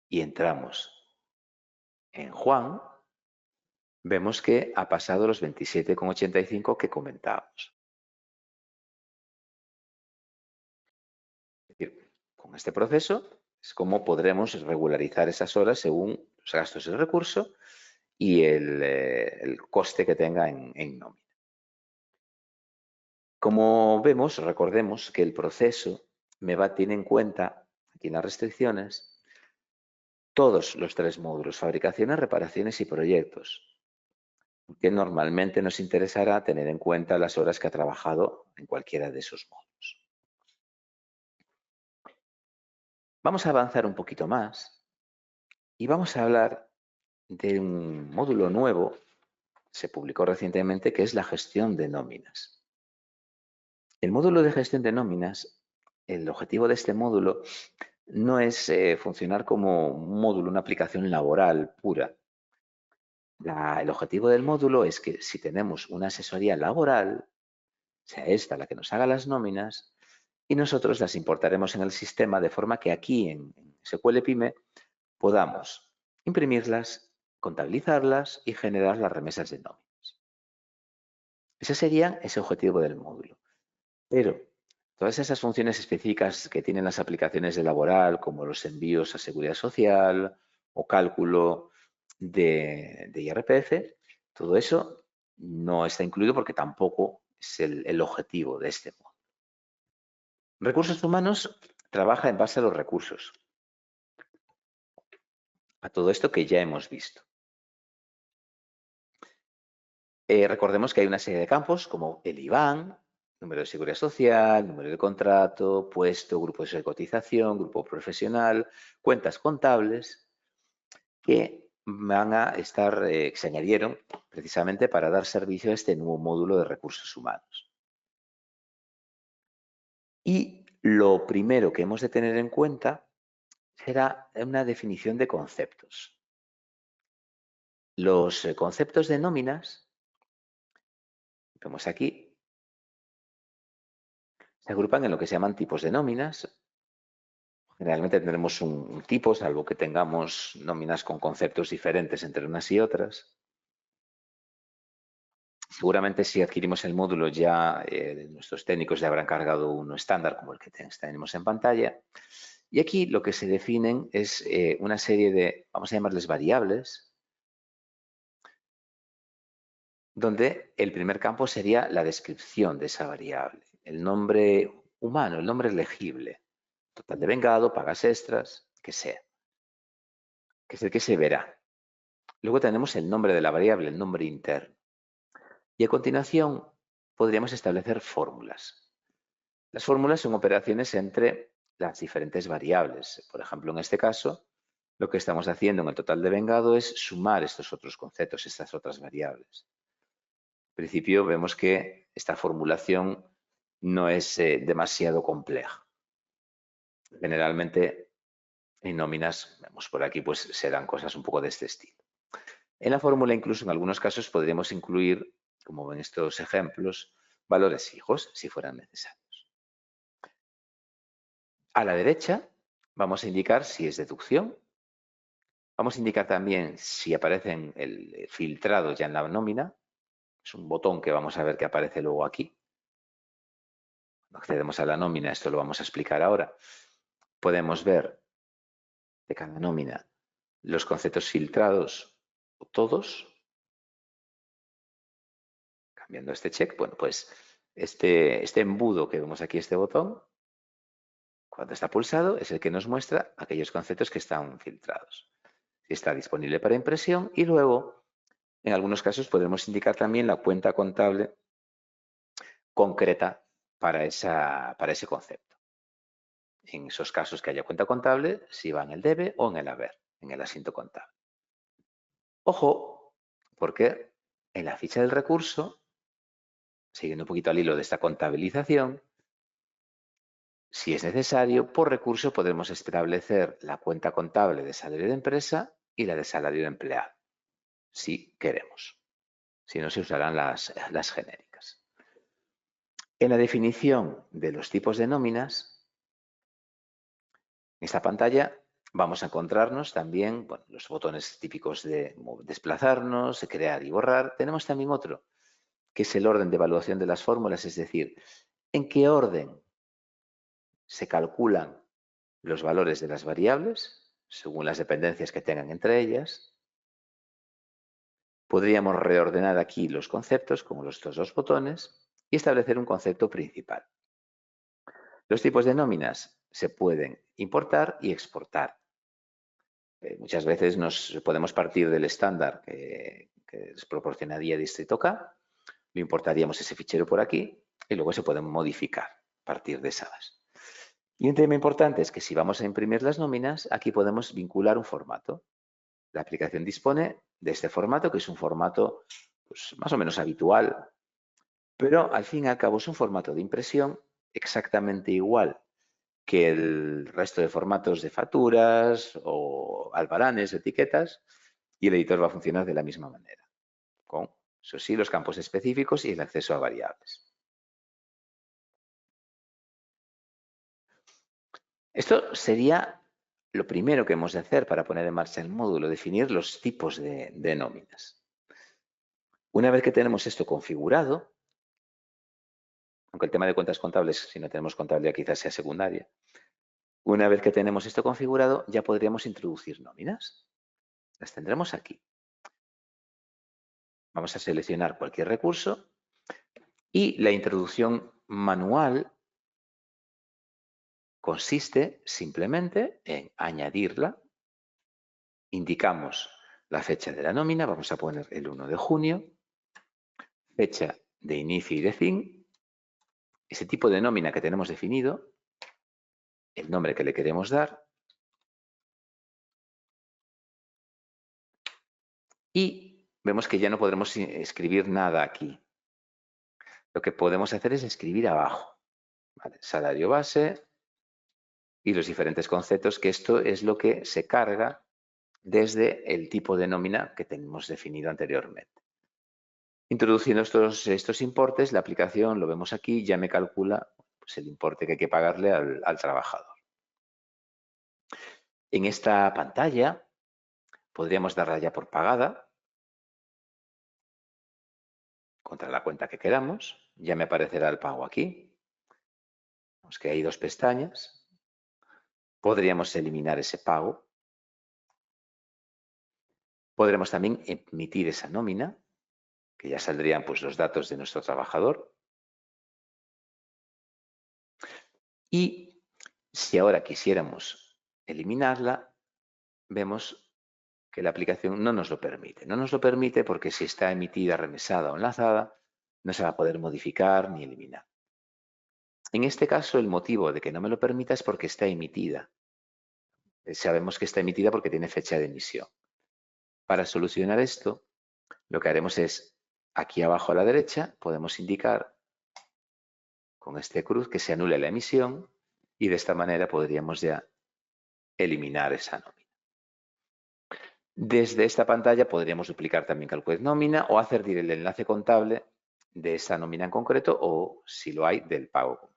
y entramos en Juan, vemos que ha pasado los 27,85 que comentábamos. Es decir, con este proceso es como podremos regularizar esas horas según los gastos del recurso y el coste que tenga en nómina. Como vemos, recordemos que el proceso tiene en cuenta, aquí aquí en las restricciones, todos los 3 módulos, fabricaciones, reparaciones y proyectos, que normalmente nos interesará tener en cuenta las horas que ha trabajado en cualquiera de esos módulos. Vamos a avanzar un poquito más y vamos a hablar de un módulo nuevo, se publicó recientemente, que es la gestión de nóminas. El módulo de gestión de nóminas, el objetivo de este módulo no es funcionar como un módulo, una aplicación laboral pura. El objetivo del módulo es que si tenemos una asesoría laboral, sea esta la que nos haga las nóminas, y nosotros las importaremos en el sistema de forma que aquí en SQL Pyme podamos imprimirlas, contabilizarlas y generar las remesas de nóminas. Ese sería ese objetivo del módulo. Pero todas esas funciones específicas que tienen las aplicaciones de laboral, como los envíos a Seguridad Social o cálculo de IRPF, todo eso no está incluido porque tampoco es el objetivo de este módulo. Recursos humanos trabaja en base a los recursos, a todo esto que ya hemos visto. Recordemos que hay una serie de campos como el IBAN, número de seguridad social, número de contrato, puesto, grupo de cotización, grupo profesional, cuentas contables, que van a estar, se añadieron precisamente para dar servicio a este nuevo módulo de recursos humanos. Y lo primero que hemos de tener en cuenta será una definición de conceptos. Los conceptos de nóminas, vemos aquí, se agrupan en lo que se llaman tipos de nóminas. Generalmente tendremos un tipo, salvo que tengamos nóminas con conceptos diferentes entre unas y otras. Seguramente si adquirimos el módulo ya nuestros técnicos ya habrán cargado uno estándar como el que tenemos en pantalla. Y aquí lo que se definen es una serie de, vamos a llamarles variables, donde el primer campo sería la descripción de esa variable, el nombre humano, el nombre legible, total de vengado, pagas extras, que sea, que es el que se verá. Luego tenemos el nombre de la variable, el nombre interno. Y a continuación podríamos establecer fórmulas. Las fórmulas son operaciones entre las diferentes variables. Por ejemplo, en este caso, lo que estamos haciendo en el total de vengado es sumar estos otros conceptos, estas otras variables. En principio vemos que esta formulación no es demasiado compleja. Generalmente en nóminas, vemos por aquí, pues serán cosas un poco de este estilo. En la fórmula, incluso en algunos casos, podríamos incluir, como en estos ejemplos, valores fijos si fueran necesarios. A la derecha vamos a indicar si es deducción. Vamos a indicar también si aparece el filtrado ya en la nómina. Es un botón que vamos a ver que aparece luego aquí. Cuando accedemos a la nómina, esto lo vamos a explicar ahora. Podemos ver de cada nómina los conceptos filtrados, todos. Cambiando este check, bueno, pues este embudo que vemos aquí, este botón, cuando está pulsado, es el que nos muestra aquellos conceptos que están filtrados. Está disponible para impresión y luego, en algunos casos, podremos indicar también la cuenta contable concreta para ese concepto. En esos casos que haya cuenta contable, si va en el debe o en el haber, en el asiento contable. Ojo, porque en la ficha del recurso, siguiendo un poquito al hilo de esta contabilización, si es necesario, por recurso podemos establecer la cuenta contable de salario de empresa y la de salario de empleado, si queremos. Si no, se usarán las genéricas. En la definición de los tipos de nóminas, en esta pantalla vamos a encontrarnos también los botones típicos de desplazarnos, de crear y borrar. Tenemos también otro, que es el orden de evaluación de las fórmulas, es decir, en qué orden se calculan los valores de las variables según las dependencias que tengan entre ellas. Podríamos reordenar aquí los conceptos, como estos dos botones, y establecer un concepto principal. Los tipos de nóminas se pueden importar y exportar. Muchas veces nos podemos partir del estándar que les proporcionaría Distrito K, lo importaríamos ese fichero por aquí y luego se puede modificar a partir de esa base. Y un tema importante es que si vamos a imprimir las nóminas, aquí podemos vincular un formato. La aplicación dispone de este formato, que es un formato pues, más o menos habitual, pero al fin y al cabo es un formato de impresión exactamente igual que el resto de formatos de facturas o albaranes, etiquetas, y el editor va a funcionar de la misma manera, con, eso sí, los campos específicos y el acceso a variables. Esto sería lo primero que hemos de hacer para poner en marcha el módulo, definir los tipos de nóminas. Una vez que tenemos esto configurado, aunque el tema de cuentas contables, si no tenemos contabilidad, quizás sea secundaria. Una vez que tenemos esto configurado, ya podríamos introducir nóminas. Las tendremos aquí. Vamos a seleccionar cualquier recurso y la introducción manual consiste simplemente en añadirla. Indicamos la fecha de la nómina, vamos a poner el 1 de junio, fecha de inicio y de fin, ese tipo de nómina que tenemos definido, el nombre que le queremos dar y vemos que ya no podremos escribir nada aquí. Lo que podemos hacer es escribir abajo, ¿vale? Salario base y los diferentes conceptos, que esto es lo que se carga desde el tipo de nómina que tenemos definido anteriormente. Introduciendo estos importes, la aplicación, lo vemos aquí, ya me calcula pues, el importe que hay que pagarle al trabajador. En esta pantalla podríamos darla ya por pagada contra la cuenta que queramos. Ya me aparecerá el pago aquí. Vemos que hay dos pestañas. Podríamos eliminar ese pago. Podremos también emitir esa nómina, que ya saldrían pues, los datos de nuestro trabajador. Y si ahora quisiéramos eliminarla, vemos que la aplicación no nos lo permite. No nos lo permite porque si está emitida, remesada o enlazada, no se va a poder modificar ni eliminar. En este caso, el motivo de que no me lo permita es porque está emitida. Sabemos que está emitida porque tiene fecha de emisión. Para solucionar esto, lo que haremos es, aquí abajo a la derecha, podemos indicar con este cruz que se anule la emisión y de esta manera podríamos ya eliminar esa nómina. Desde esta pantalla podríamos duplicar también cálculo de nómina o hacer el enlace contable de esa nómina en concreto o, si lo hay, del pago concreto.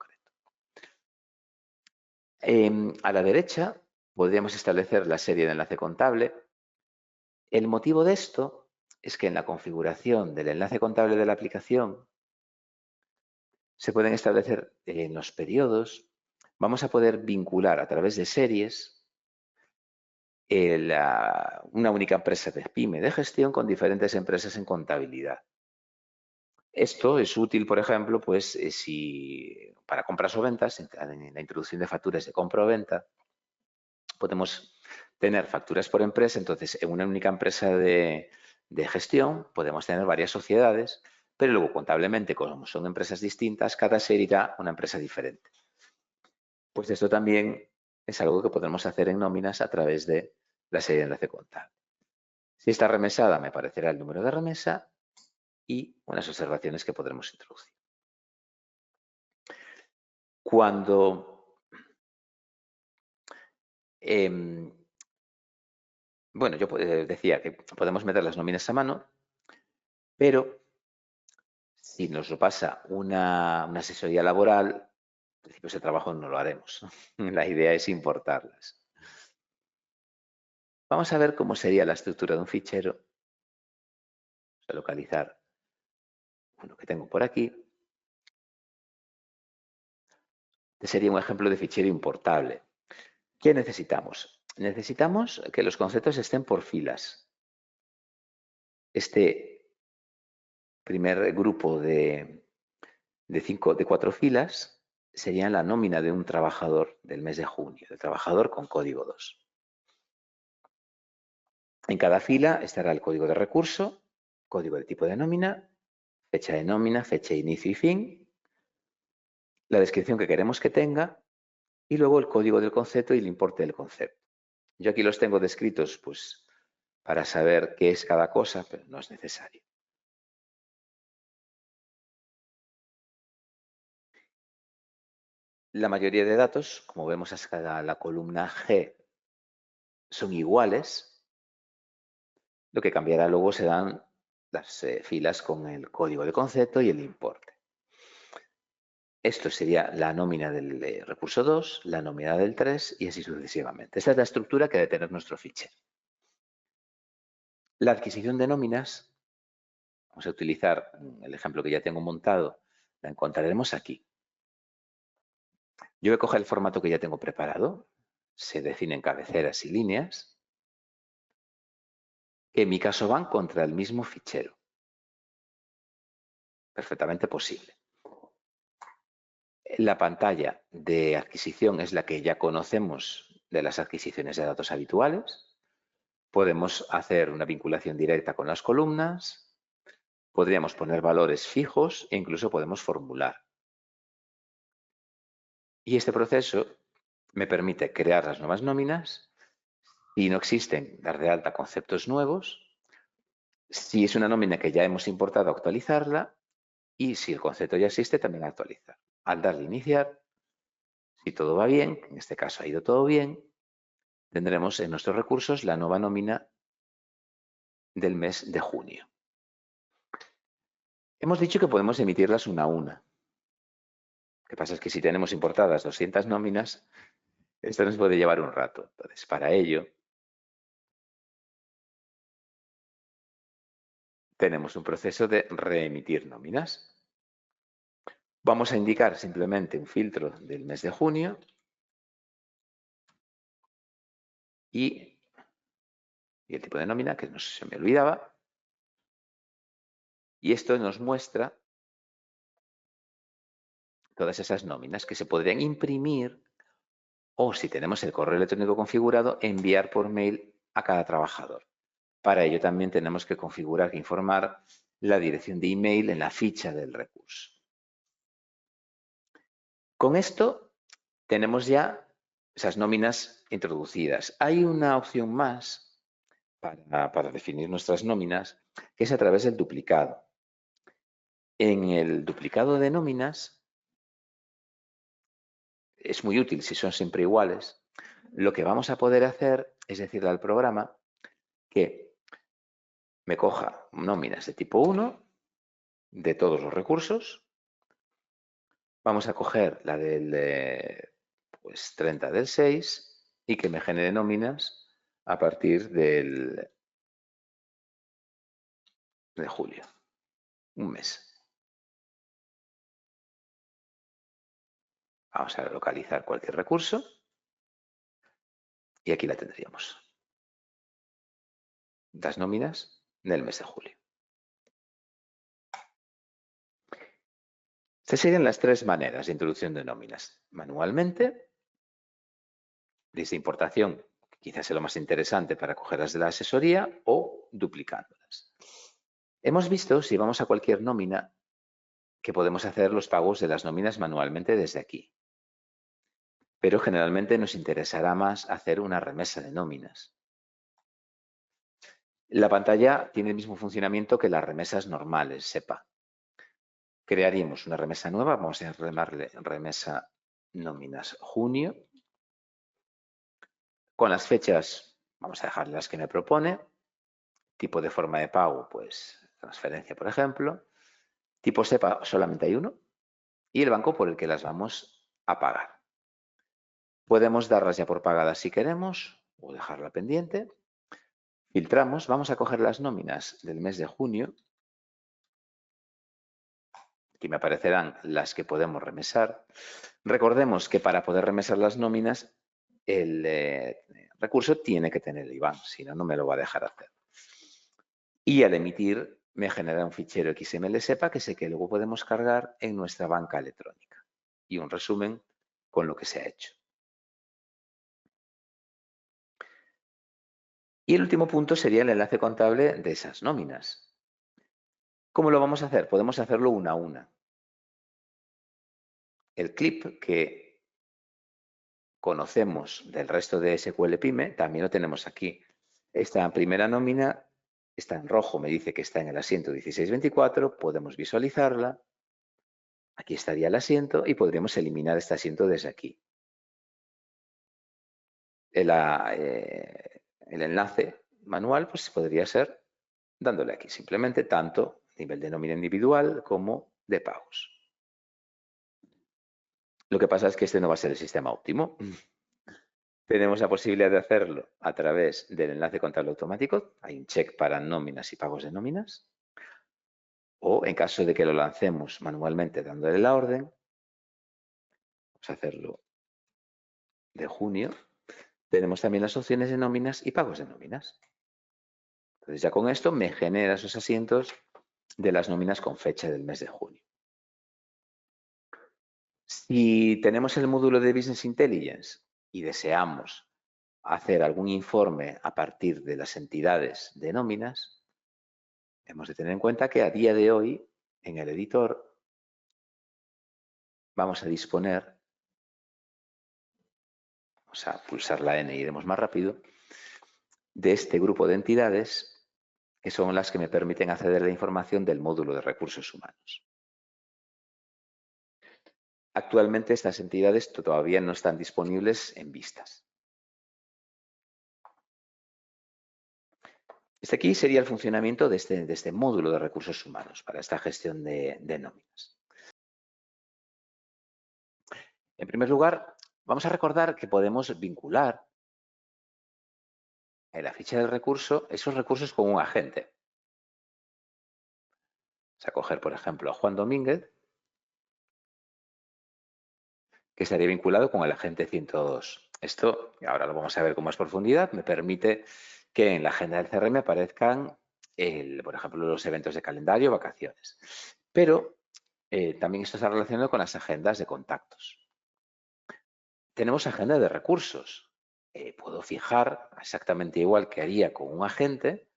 A la derecha podríamos establecer la serie de enlace contable. El motivo de esto es que en la configuración del enlace contable de la aplicación se pueden establecer en los periodos, vamos a poder vincular a través de series una única empresa de pyme de gestión con diferentes empresas en contabilidad. Esto es útil, por ejemplo, pues si para compras o ventas, en la introducción de facturas de compra o venta, podemos tener facturas por empresa, entonces en una única empresa de gestión podemos tener varias sociedades, pero luego contablemente, como son empresas distintas, cada serie irá a una empresa diferente. Pues esto también es algo que podemos hacer en nóminas a través de la serie de enlace contable. Si está remesada, me aparecerá el número de remesa y unas observaciones que podremos introducir. Cuando, bueno, yo decía que podemos meter las nóminas a mano, pero si nos lo pasa una asesoría laboral, en principio ese trabajo no lo haremos. La idea es importarlas. Vamos a ver cómo sería la estructura de un fichero. Vamos a localizar uno que tengo por aquí. Este sería un ejemplo de fichero importable. ¿Qué necesitamos? Necesitamos que los conceptos estén por filas. Este primer grupo de 4 filas sería la nómina de un trabajador del mes de junio, de trabajador con código 2. En cada fila estará el código de recurso, código de tipo de nómina, fecha de nómina, fecha de inicio y fin, la descripción que queremos que tenga y luego el código del concepto y el importe del concepto. Yo aquí los tengo descritos pues, para saber qué es cada cosa, pero no es necesario. La mayoría de datos, como vemos hasta la columna G, son iguales. Lo que cambiará luego serán las filas con el código de concepto y el importe. Esto sería la nómina del recurso 2, la nómina del 3 y así sucesivamente. Esta es la estructura que debe tener nuestro fichero. La adquisición de nóminas, vamos a utilizar el ejemplo que ya tengo montado, la encontraremos aquí. Yo voy a coger el formato que ya tengo preparado. Se definen cabeceras y líneas, que en mi caso van contra el mismo fichero. Perfectamente posible. La pantalla de adquisición es la que ya conocemos de las adquisiciones de datos habituales. Podemos hacer una vinculación directa con las columnas. Podríamos poner valores fijos e incluso podemos formular. Y este proceso me permite crear las nuevas nóminas. Si no existen, dar de alta conceptos nuevos. Si es una nómina que ya hemos importado, actualizarla. Y si el concepto ya existe, también actualizar. Al darle a iniciar, si todo va bien, en este caso ha ido todo bien, tendremos en nuestros recursos la nueva nómina del mes de junio. Hemos dicho que podemos emitirlas una a una. Lo que pasa es que si tenemos importadas 200 nóminas, esto nos puede llevar un rato. Entonces, para ello, tenemos un proceso de reemitir nóminas. Vamos a indicar simplemente un filtro del mes de junio y el tipo de nómina, que no se me olvidaba. Y esto nos muestra todas esas nóminas que se podrían imprimir o, si tenemos el correo electrónico configurado, enviar por mail a cada trabajador. Para ello también tenemos que configurar, informar la dirección de email en la ficha del recurso. Con esto tenemos ya esas nóminas introducidas. Hay una opción más para definir nuestras nóminas, que es a través del duplicado. En el duplicado de nóminas es muy útil si son siempre iguales. Lo que vamos a poder hacer es decirle al programa que me coja nóminas de tipo 1 de todos los recursos. Vamos a coger la del 30 del 6 y que me genere nóminas a partir de julio, un mes. Vamos a localizar cualquier recurso y aquí la tendríamos. Las nóminas del mes de julio. Estas serían las tres maneras de introducción de nóminas. Manualmente, desde importación, que quizás es lo más interesante para cogerlas de la asesoría, o duplicándolas. Hemos visto, si vamos a cualquier nómina, que podemos hacer los pagos de las nóminas manualmente desde aquí. Pero generalmente nos interesará más hacer una remesa de nóminas. La pantalla tiene el mismo funcionamiento que las remesas normales, SEPA. Crearíamos una remesa nueva, vamos a llamarle remesa nóminas junio. Con las fechas, vamos a dejar las que me propone. Tipo de forma de pago, pues transferencia, por ejemplo. Tipo SEPA, solamente hay uno. Y el banco por el que las vamos a pagar. Podemos darlas ya por pagadas si queremos o dejarla pendiente. Filtramos, vamos a coger las nóminas del mes de junio. Aquí me aparecerán las que podemos remesar. Recordemos que para poder remesar las nóminas, el recurso tiene que tener el IBAN, si no, no me lo va a dejar hacer. Y al emitir me genera un fichero XML SEPA que sé que luego podemos cargar en nuestra banca electrónica. y un resumen con lo que se ha hecho. Y el último punto sería el enlace contable de esas nóminas. ¿Cómo lo vamos a hacer? Podemos hacerlo una a una. El clip que conocemos del resto de SQL Pyme también lo tenemos aquí. Esta primera nómina está en rojo, me dice que está en el asiento 1624, podemos visualizarla. Aquí estaría el asiento y podríamos eliminar este asiento desde aquí. El enlace manual pues podría ser dándole aquí simplemente tanto nivel de nómina individual como de pagos. Lo que pasa es que este no va a ser el sistema óptimo. Tenemos la posibilidad de hacerlo a través del enlace contable automático. Hay un check para nóminas y pagos de nóminas. O en caso de que lo lancemos manualmente dándole la orden, vamos a hacerlo de junio, tenemos también las opciones de nóminas y pagos de nóminas. Entonces ya con esto me genera esos asientos de las nóminas con fecha del mes de junio. Si tenemos el módulo de Business Intelligence y deseamos hacer algún informe a partir de las entidades de nóminas, hemos de tener en cuenta que a día de hoy, en el editor, vamos a disponer, vamos a pulsar la N y iremos más rápido, de este grupo de entidades que son las que me permiten acceder a la información del módulo de recursos humanos. Actualmente estas entidades todavía no están disponibles en vistas. Este aquí sería el funcionamiento de este módulo de recursos humanos para esta gestión de nóminas. En primer lugar, vamos a recordar que podemos vincular en la ficha del recurso esos recursos con un agente. Vamos a coger, por ejemplo, a Juan Domínguez, que estaría vinculado con el agente 102. Esto, ahora lo vamos a ver con más profundidad, me permite que en la agenda del CRM aparezcan, por ejemplo, los eventos de calendario, vacaciones. Pero también esto está relacionado con las agendas de contactos. Tenemos agenda de recursos. Puedo fijar exactamente igual que haría con un agente,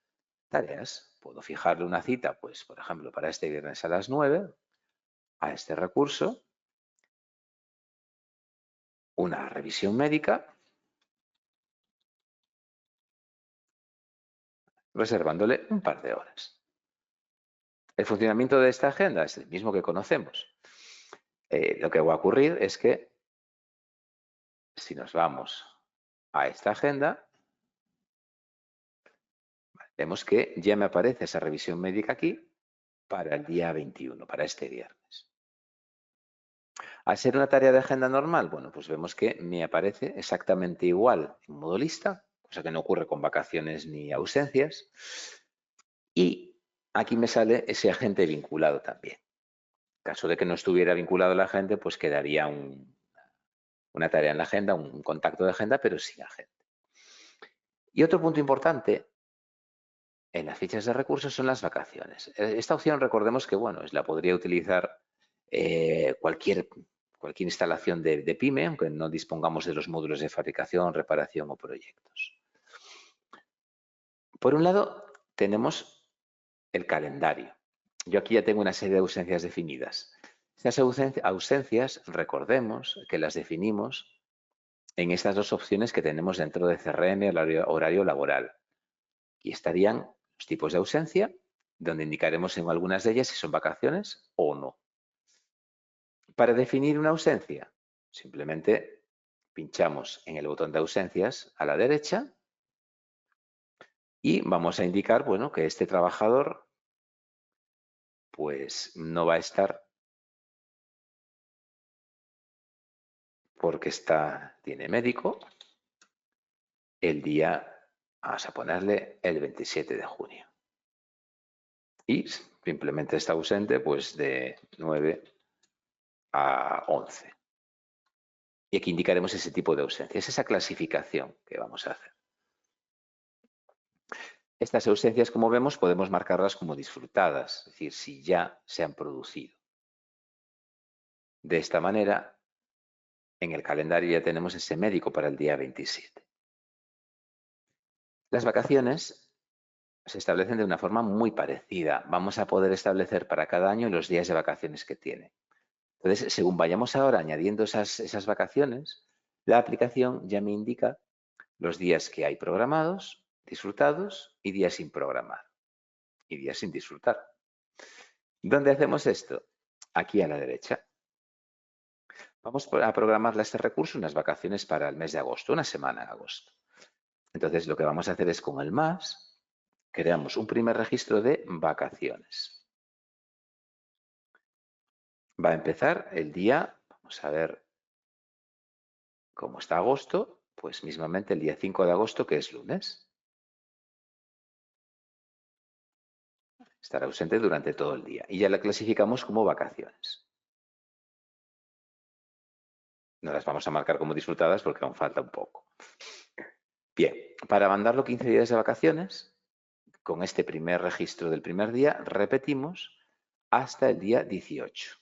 tareas. Puedo fijarle una cita, pues, por ejemplo, para este viernes a las 9, a este recurso, una revisión médica, reservándole un par de horas. El funcionamiento de esta agenda es el mismo que conocemos. Lo que va a ocurrir es que si nos vamos a esta agenda, vemos que ya me aparece esa revisión médica aquí para el día 21, para este viernes. Al ser una tarea de agenda normal, bueno, pues vemos que me aparece exactamente igual en modo lista, cosa que no ocurre con vacaciones ni ausencias. Y aquí me sale ese agente vinculado también. En caso de que no estuviera vinculado el agente, pues quedaría una tarea en la agenda, un contacto de agenda, pero sin agente. Y otro punto importante en las fichas de recursos son las vacaciones. Esta opción, recordemos que, bueno, la podría utilizar cualquier instalación de Pyme, aunque no dispongamos de los módulos de fabricación, reparación o proyectos. Por un lado, tenemos el calendario. Yo aquí ya tengo una serie de ausencias definidas. Estas ausencias, recordemos que las definimos en estas dos opciones que tenemos dentro de CRM, horario laboral. Y estarían los tipos de ausencia, donde indicaremos en algunas de ellas si son vacaciones o no. Para definir una ausencia, simplemente pinchamos en el botón de ausencias a la derecha y vamos a indicar, bueno, que este trabajador pues no va a estar porque tiene médico el día, vamos a ponerle el 27 de junio. Y simplemente está ausente pues de 9 a 11. Y aquí indicaremos ese tipo de ausencia, es esa clasificación que vamos a hacer. Estas ausencias, como vemos, podemos marcarlas como disfrutadas, es decir, si ya se han producido. De esta manera, En el calendario ya tenemos ese médico para el día 27. Las vacaciones se establecen de una forma muy parecida. Vamos a poder establecer para cada año los días de vacaciones que tiene. Entonces, según vayamos ahora añadiendo esas vacaciones, la aplicación ya me indica los días que hay programados, disfrutados y días sin programar y días sin disfrutar. ¿Dónde hacemos esto? Aquí a la derecha. Vamos a programarle a este recurso unas vacaciones para el mes de agosto, una semana en agosto. Entonces, lo que vamos a hacer es con el más, creamos un primer registro de vacaciones. Va a empezar el día, vamos a ver cómo está agosto, pues mismamente el día 5 de agosto, que es lunes. Estará ausente durante todo el día y ya la clasificamos como vacaciones. No las vamos a marcar como disfrutadas porque aún falta un poco. Bien, para mandarlo 15 días de vacaciones, con este primer registro del primer día, repetimos hasta el día 18.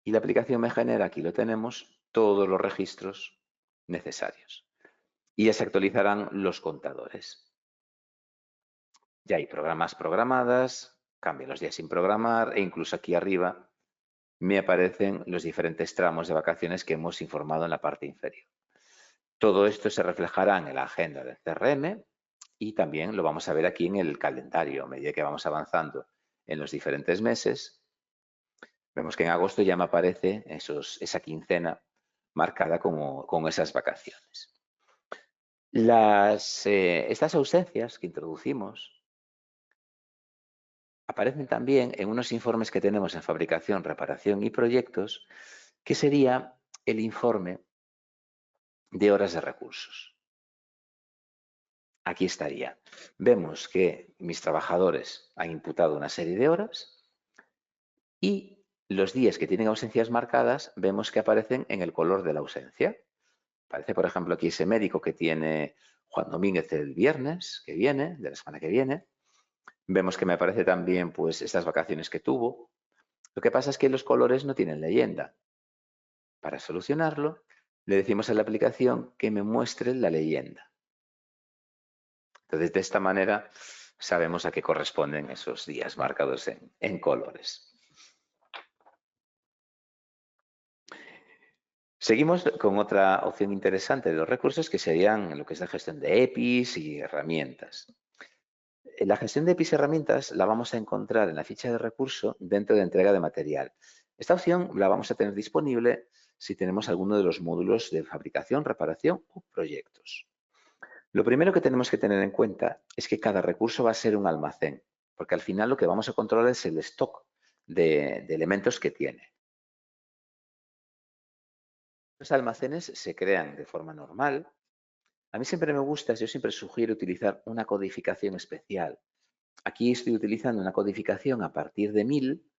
Y la aplicación me genera, aquí lo tenemos, todos los registros necesarios. Y ya se actualizarán los contadores. Ya hay programas programadas, cambian los días sin programar e incluso aquí arriba me aparecen los diferentes tramos de vacaciones que hemos informado en la parte inferior. Todo esto se reflejará en la agenda del CRM y también lo vamos a ver aquí en el calendario. A medida que vamos avanzando en los diferentes meses, vemos que en agosto ya me aparece esa quincena marcada con esas vacaciones. Estas ausencias que introducimos aparecen también en unos informes que tenemos en fabricación, reparación y proyectos, que sería el informe de horas de recursos. Aquí estaría. Vemos que mis trabajadores han imputado una serie de horas y los días que tienen ausencias marcadas vemos que aparecen en el color de la ausencia. Aparece, por ejemplo, aquí ese médico que tiene Juan Domínguez el viernes que viene, de la semana que viene. Vemos que me aparece también pues estas vacaciones que tuvo. Lo que pasa es que los colores no tienen leyenda. Para solucionarlo, le decimos a la aplicación que me muestre la leyenda. Entonces, de esta manera sabemos a qué corresponden esos días marcados en colores. Seguimos con otra opción interesante de los recursos que serían lo que es la gestión de EPIs y herramientas. La gestión de EPIs y herramientas la vamos a encontrar en la ficha de recurso dentro de entrega de material. Esta opción la vamos a tener disponible si tenemos alguno de los módulos de fabricación, reparación o proyectos. Lo primero que tenemos que tener en cuenta es que cada recurso va a ser un almacén, porque al final lo que vamos a controlar es el stock de elementos que tiene. Los almacenes se crean de forma normal. A mí siempre me gusta, yo siempre sugiero utilizar una codificación especial. Aquí estoy utilizando una codificación a partir de 1000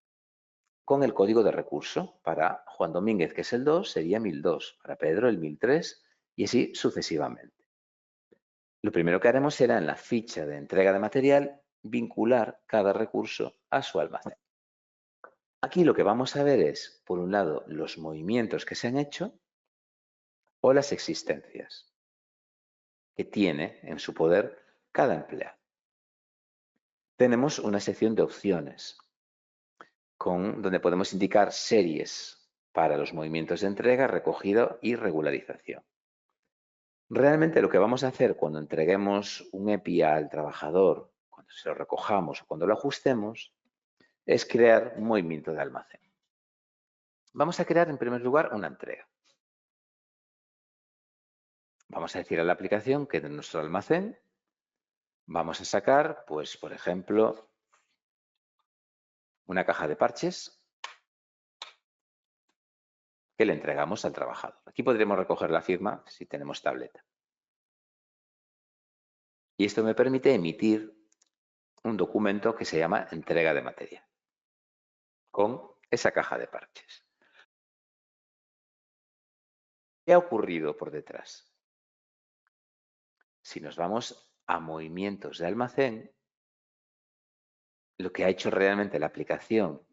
con el código de recurso. Para Juan Domínguez, que es el 2, sería 1002. Para Pedro, el 1003 y así sucesivamente. Lo primero que haremos será en la ficha de entrega de material vincular cada recurso a su almacén. Aquí lo que vamos a ver es, por un lado, los movimientos que se han hecho o las existencias que tiene en su poder cada empleado. Tenemos una sección de opciones donde podemos indicar series para los movimientos de entrega, recogida y regularización. Realmente lo que vamos a hacer cuando entreguemos un EPI al trabajador, cuando se lo recojamos o cuando lo ajustemos, es crear un movimiento de almacén. Vamos a crear en primer lugar una entrega. Vamos a decir a la aplicación que de nuestro almacén vamos a sacar, pues, por ejemplo, una caja de parches que le entregamos al trabajador. Aquí podremos recoger la firma si tenemos tableta. Y esto me permite emitir un documento que se llama entrega de material con esa caja de parches. ¿Qué ha ocurrido por detrás? Si nos vamos a movimientos de almacén, lo que ha hecho realmente la aplicación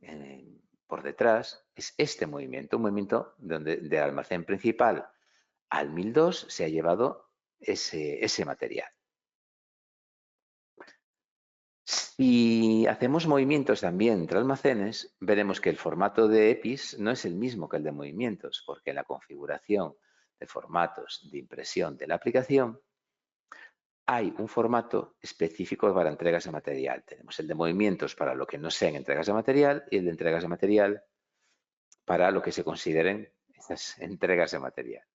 por detrás es este movimiento, un movimiento donde del almacén principal al 1002 se ha llevado ese material. Si hacemos movimientos también entre almacenes, veremos que el formato de EPIs no es el mismo que el de movimientos, porque en la configuración de formatos de impresión de la aplicación hay un formato específico para entregas de material. Tenemos el de movimientos para lo que no sean entregas de material y el de entregas de material para lo que se consideren esas entregas de material.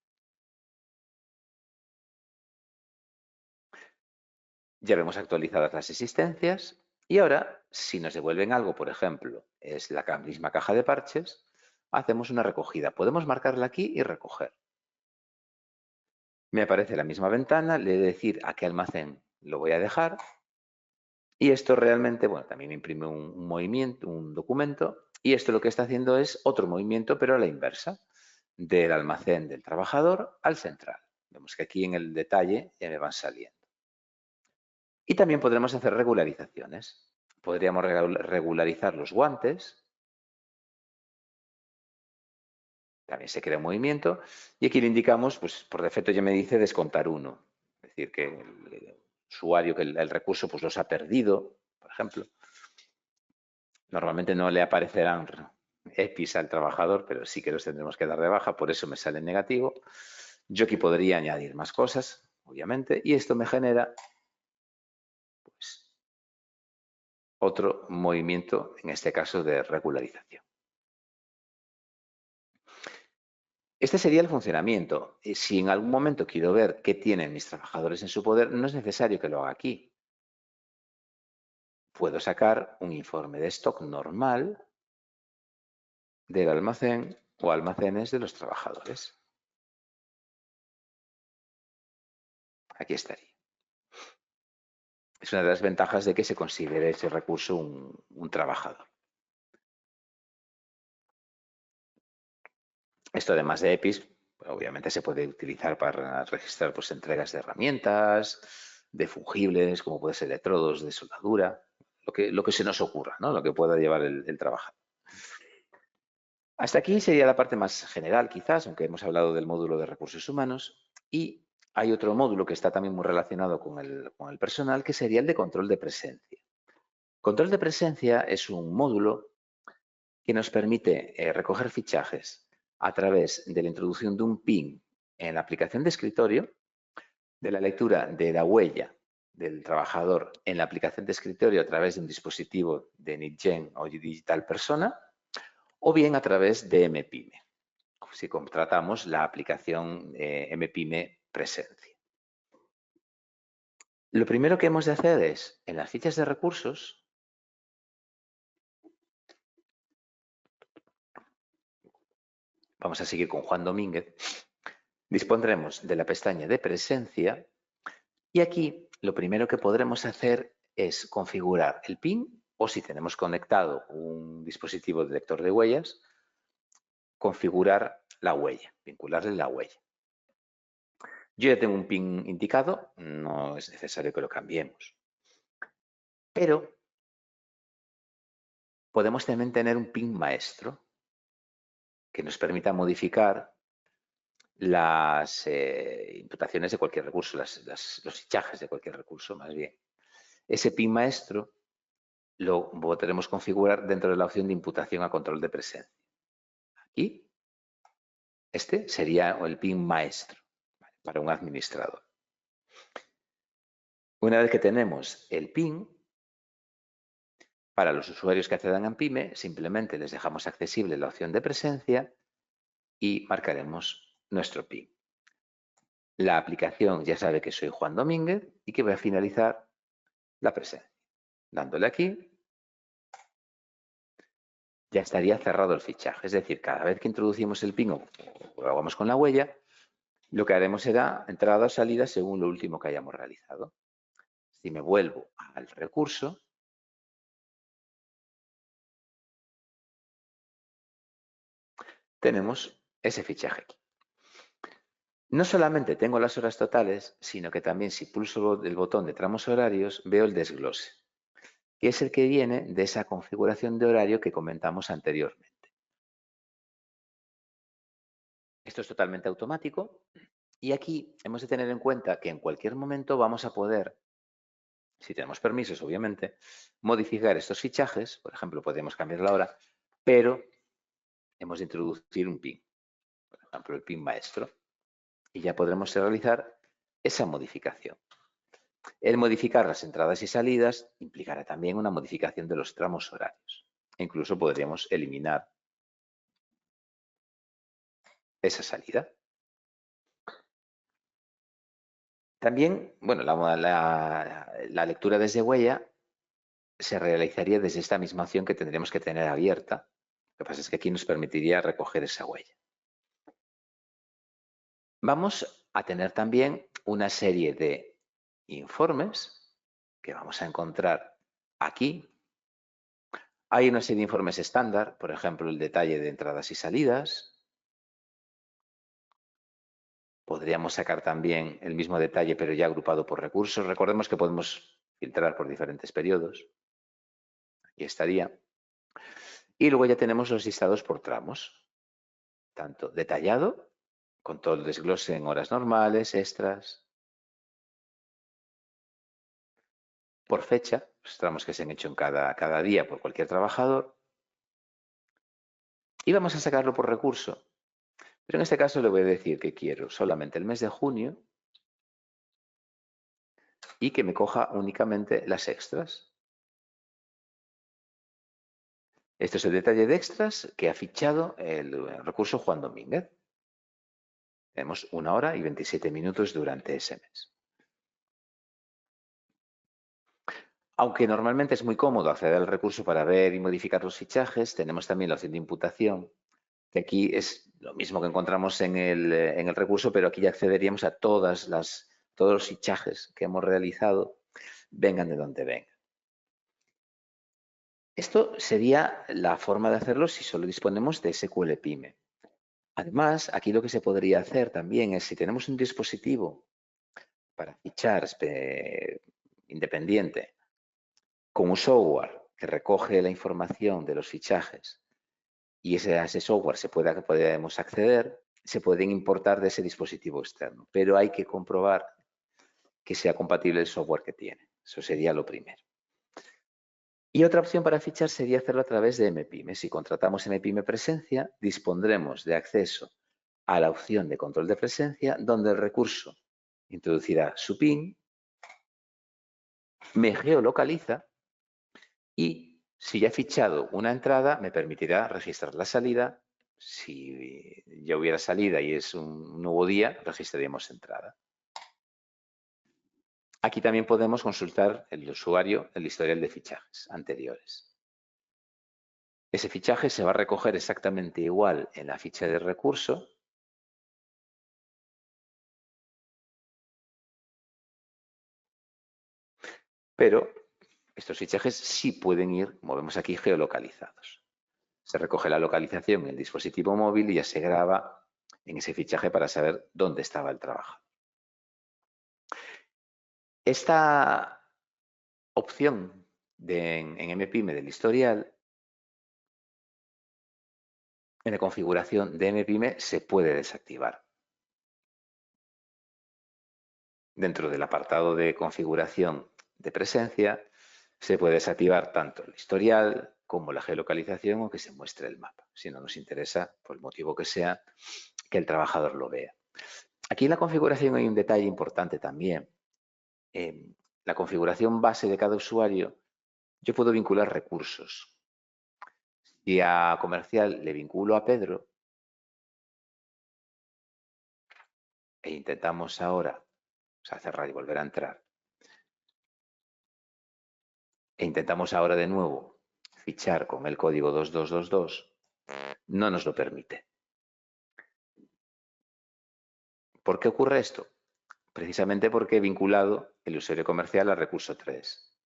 Ya vemos actualizadas las existencias y ahora, si nos devuelven algo, por ejemplo, es la misma caja de parches, hacemos una recogida. Podemos marcarla aquí y recoger. Me aparece la misma ventana, le he de decir a qué almacén lo voy a dejar y esto realmente, bueno, también me imprime un movimiento, un documento y esto lo que está haciendo es otro movimiento, pero a la inversa, del almacén del trabajador al central. Vemos que aquí en el detalle ya me van saliendo. Y también podremos hacer regularizaciones. Podríamos regularizar los guantes. También se crea un movimiento. Y aquí le indicamos, pues por defecto ya me dice descontar 1. Es decir, que el usuario, que el recurso pues los ha perdido, por ejemplo. Normalmente no le aparecerán EPIs al trabajador, pero sí que los tendremos que dar de baja, por eso me sale en negativo. Yo aquí podría añadir más cosas, obviamente, y esto me genera pues, otro movimiento, en este caso de regularización. Este sería el funcionamiento. Si en algún momento quiero ver qué tienen mis trabajadores en su poder, no es necesario que lo haga aquí. Puedo sacar un informe de stock normal del almacén o almacenes de los trabajadores. Aquí estaría. Es una de las ventajas de que se considere ese recurso un trabajador. Esto, además de EPIs, obviamente se puede utilizar para registrar pues, entregas de herramientas, de fungibles, como puede ser electrodos de soldadura, lo que se nos ocurra, ¿no? Lo que pueda llevar el trabajador. Hasta aquí sería la parte más general, quizás, aunque hemos hablado del módulo de recursos humanos. Y hay otro módulo que está también muy relacionado con el personal, que sería el de control de presencia. Control de presencia es un módulo que nos permite recoger fichajes a través de la introducción de un PIN en la aplicación de escritorio, de la lectura de la huella del trabajador en la aplicación de escritorio a través de un dispositivo de NITGEN o Digital Persona, o bien a través de MPyme, si contratamos la aplicación MPyme Presencia. Lo primero que hemos de hacer es, en las fichas de recursos, vamos a seguir con Juan Domínguez, dispondremos de la pestaña de presencia y aquí lo primero que podremos hacer es configurar el PIN o si tenemos conectado un dispositivo de lector de huellas, configurar la huella, vincularle la huella. Yo ya tengo un PIN indicado, no es necesario que lo cambiemos. Pero podemos también tener un PIN maestro que nos permita modificar las imputaciones de cualquier recurso, los fichajes de cualquier recurso más bien. Ese PIN maestro lo podremos configurar dentro de la opción de imputación a control de presencia. Aquí, este sería el PIN maestro para un administrador. Una vez que tenemos el PIN, para los usuarios que accedan a MPyme, simplemente les dejamos accesible la opción de presencia y marcaremos nuestro PIN. La aplicación ya sabe que soy Juan Domínguez y que voy a finalizar la presencia. Dándole aquí, ya estaría cerrado el fichaje. Es decir, cada vez que introducimos el PIN o lo hagamos con la huella, lo que haremos será entrada o salida según lo último que hayamos realizado. Si me vuelvo al recurso, tenemos ese fichaje aquí. No solamente tengo las horas totales, sino que también si pulso el botón de tramos horarios, veo el desglose, que es el que viene de esa configuración de horario que comentamos anteriormente. Esto es totalmente automático y aquí hemos de tener en cuenta que en cualquier momento vamos a poder, si tenemos permisos obviamente, modificar estos fichajes. Por ejemplo, podemos cambiar la hora, pero hemos de introducir un PIN, por ejemplo el PIN maestro, y ya podremos realizar esa modificación. El modificar las entradas y salidas implicará también una modificación de los tramos horarios. Incluso podríamos eliminar esa salida. También, bueno, la lectura desde huella se realizaría desde esta misma opción que tendríamos que tener abierta. Lo que pasa es que aquí nos permitiría recoger esa huella. Vamos a tener también una serie de informes que vamos a encontrar aquí. Hay una serie de informes estándar, por ejemplo, el detalle de entradas y salidas. Podríamos sacar también el mismo detalle, pero ya agrupado por recursos. Recordemos que podemos filtrar por diferentes periodos. Aquí estaría. Y luego ya tenemos los listados por tramos, tanto detallado, con todo el desglose en horas normales, extras, por fecha, los tramos que se han hecho en cada día por cualquier trabajador. Y vamos a sacarlo por recurso. Pero en este caso le voy a decir que quiero solamente el mes de junio y que me coja únicamente las extras. Este es el detalle de extras que ha fichado el recurso Juan Domínguez. Tenemos 1 hora y 27 minutos durante ese mes. Aunque normalmente es muy cómodo acceder al recurso para ver y modificar los fichajes, tenemos también la opción de imputación, que aquí es lo mismo que encontramos en el recurso, pero aquí ya accederíamos a todos los fichajes que hemos realizado, vengan de donde vengan. Esto sería la forma de hacerlo si solo disponemos de SQL Pyme. Además, aquí lo que se podría hacer también es, si tenemos un dispositivo para fichar independiente con un software que recoge la información de los fichajes y a ese software podemos acceder, se pueden importar de ese dispositivo externo, pero hay que comprobar que sea compatible el software que tiene. Eso sería lo primero. Y otra opción para fichar sería hacerlo a través de MPyme. Si contratamos MPyme Presencia, dispondremos de acceso a la opción de control de presencia, donde el recurso introducirá su PIN, me geolocaliza y si ya he fichado una entrada, me permitirá registrar la salida. Si ya hubiera salida y es un nuevo día, registraríamos entrada. Aquí también podemos consultar el usuario el historial de fichajes anteriores. Ese fichaje se va a recoger exactamente igual en la ficha de recurso. Pero estos fichajes sí pueden ir, como vemos aquí, geolocalizados. Se recoge la localización en el dispositivo móvil y ya se graba en ese fichaje para saber dónde estaba el trabajo. Esta opción en MPyme del historial, en la configuración de MPyme se puede desactivar. Dentro del apartado de configuración de presencia, se puede desactivar tanto el historial como la geolocalización o que se muestre el mapa, si no nos interesa, por el motivo que sea, que el trabajador lo vea. Aquí en la configuración hay un detalle importante también. En la configuración base de cada usuario, yo puedo vincular recursos. Si a comercial le vinculo a Pedro e intentamos ahora, cerrar y volver a entrar, e intentamos ahora de nuevo fichar con el código 2222, no nos lo permite. ¿Por qué ocurre esto? Precisamente porque he vinculado el usuario comercial al recurso 3.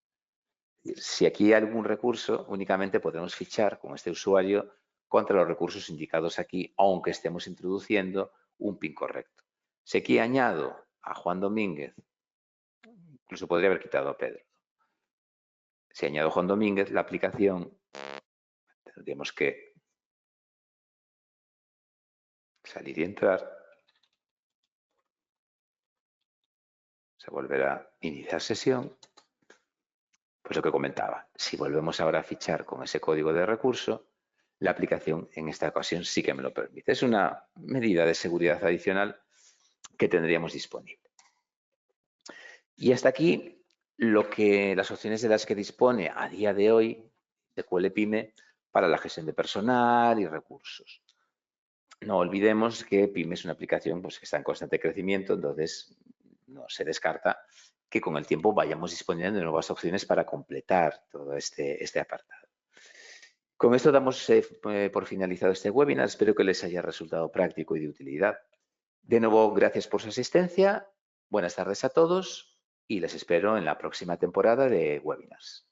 Si aquí hay algún recurso, únicamente podemos fichar con este usuario contra los recursos indicados aquí, aunque estemos introduciendo un PIN correcto. Si aquí añado a Juan Domínguez, incluso podría haber quitado a Pedro. Si añado a Juan Domínguez, la aplicación tendríamos que Salir y entrar. Se volverá a iniciar sesión. Pues lo que comentaba, si volvemos ahora a fichar con ese código de recurso, la aplicación en esta ocasión sí que me lo permite. Es una medida de seguridad adicional que tendríamos disponible. Y hasta aquí las opciones de las que dispone a día de hoy SQL Pyme para la gestión de personal y recursos. No olvidemos que Pyme es una aplicación pues, que está en constante crecimiento, entonces no se descarta que con el tiempo vayamos disponiendo de nuevas opciones para completar todo este apartado. Con esto damos por finalizado este webinar. Espero que les haya resultado práctico y de utilidad. De nuevo, gracias por su asistencia. Buenas tardes a todos y les espero en la próxima temporada de webinars.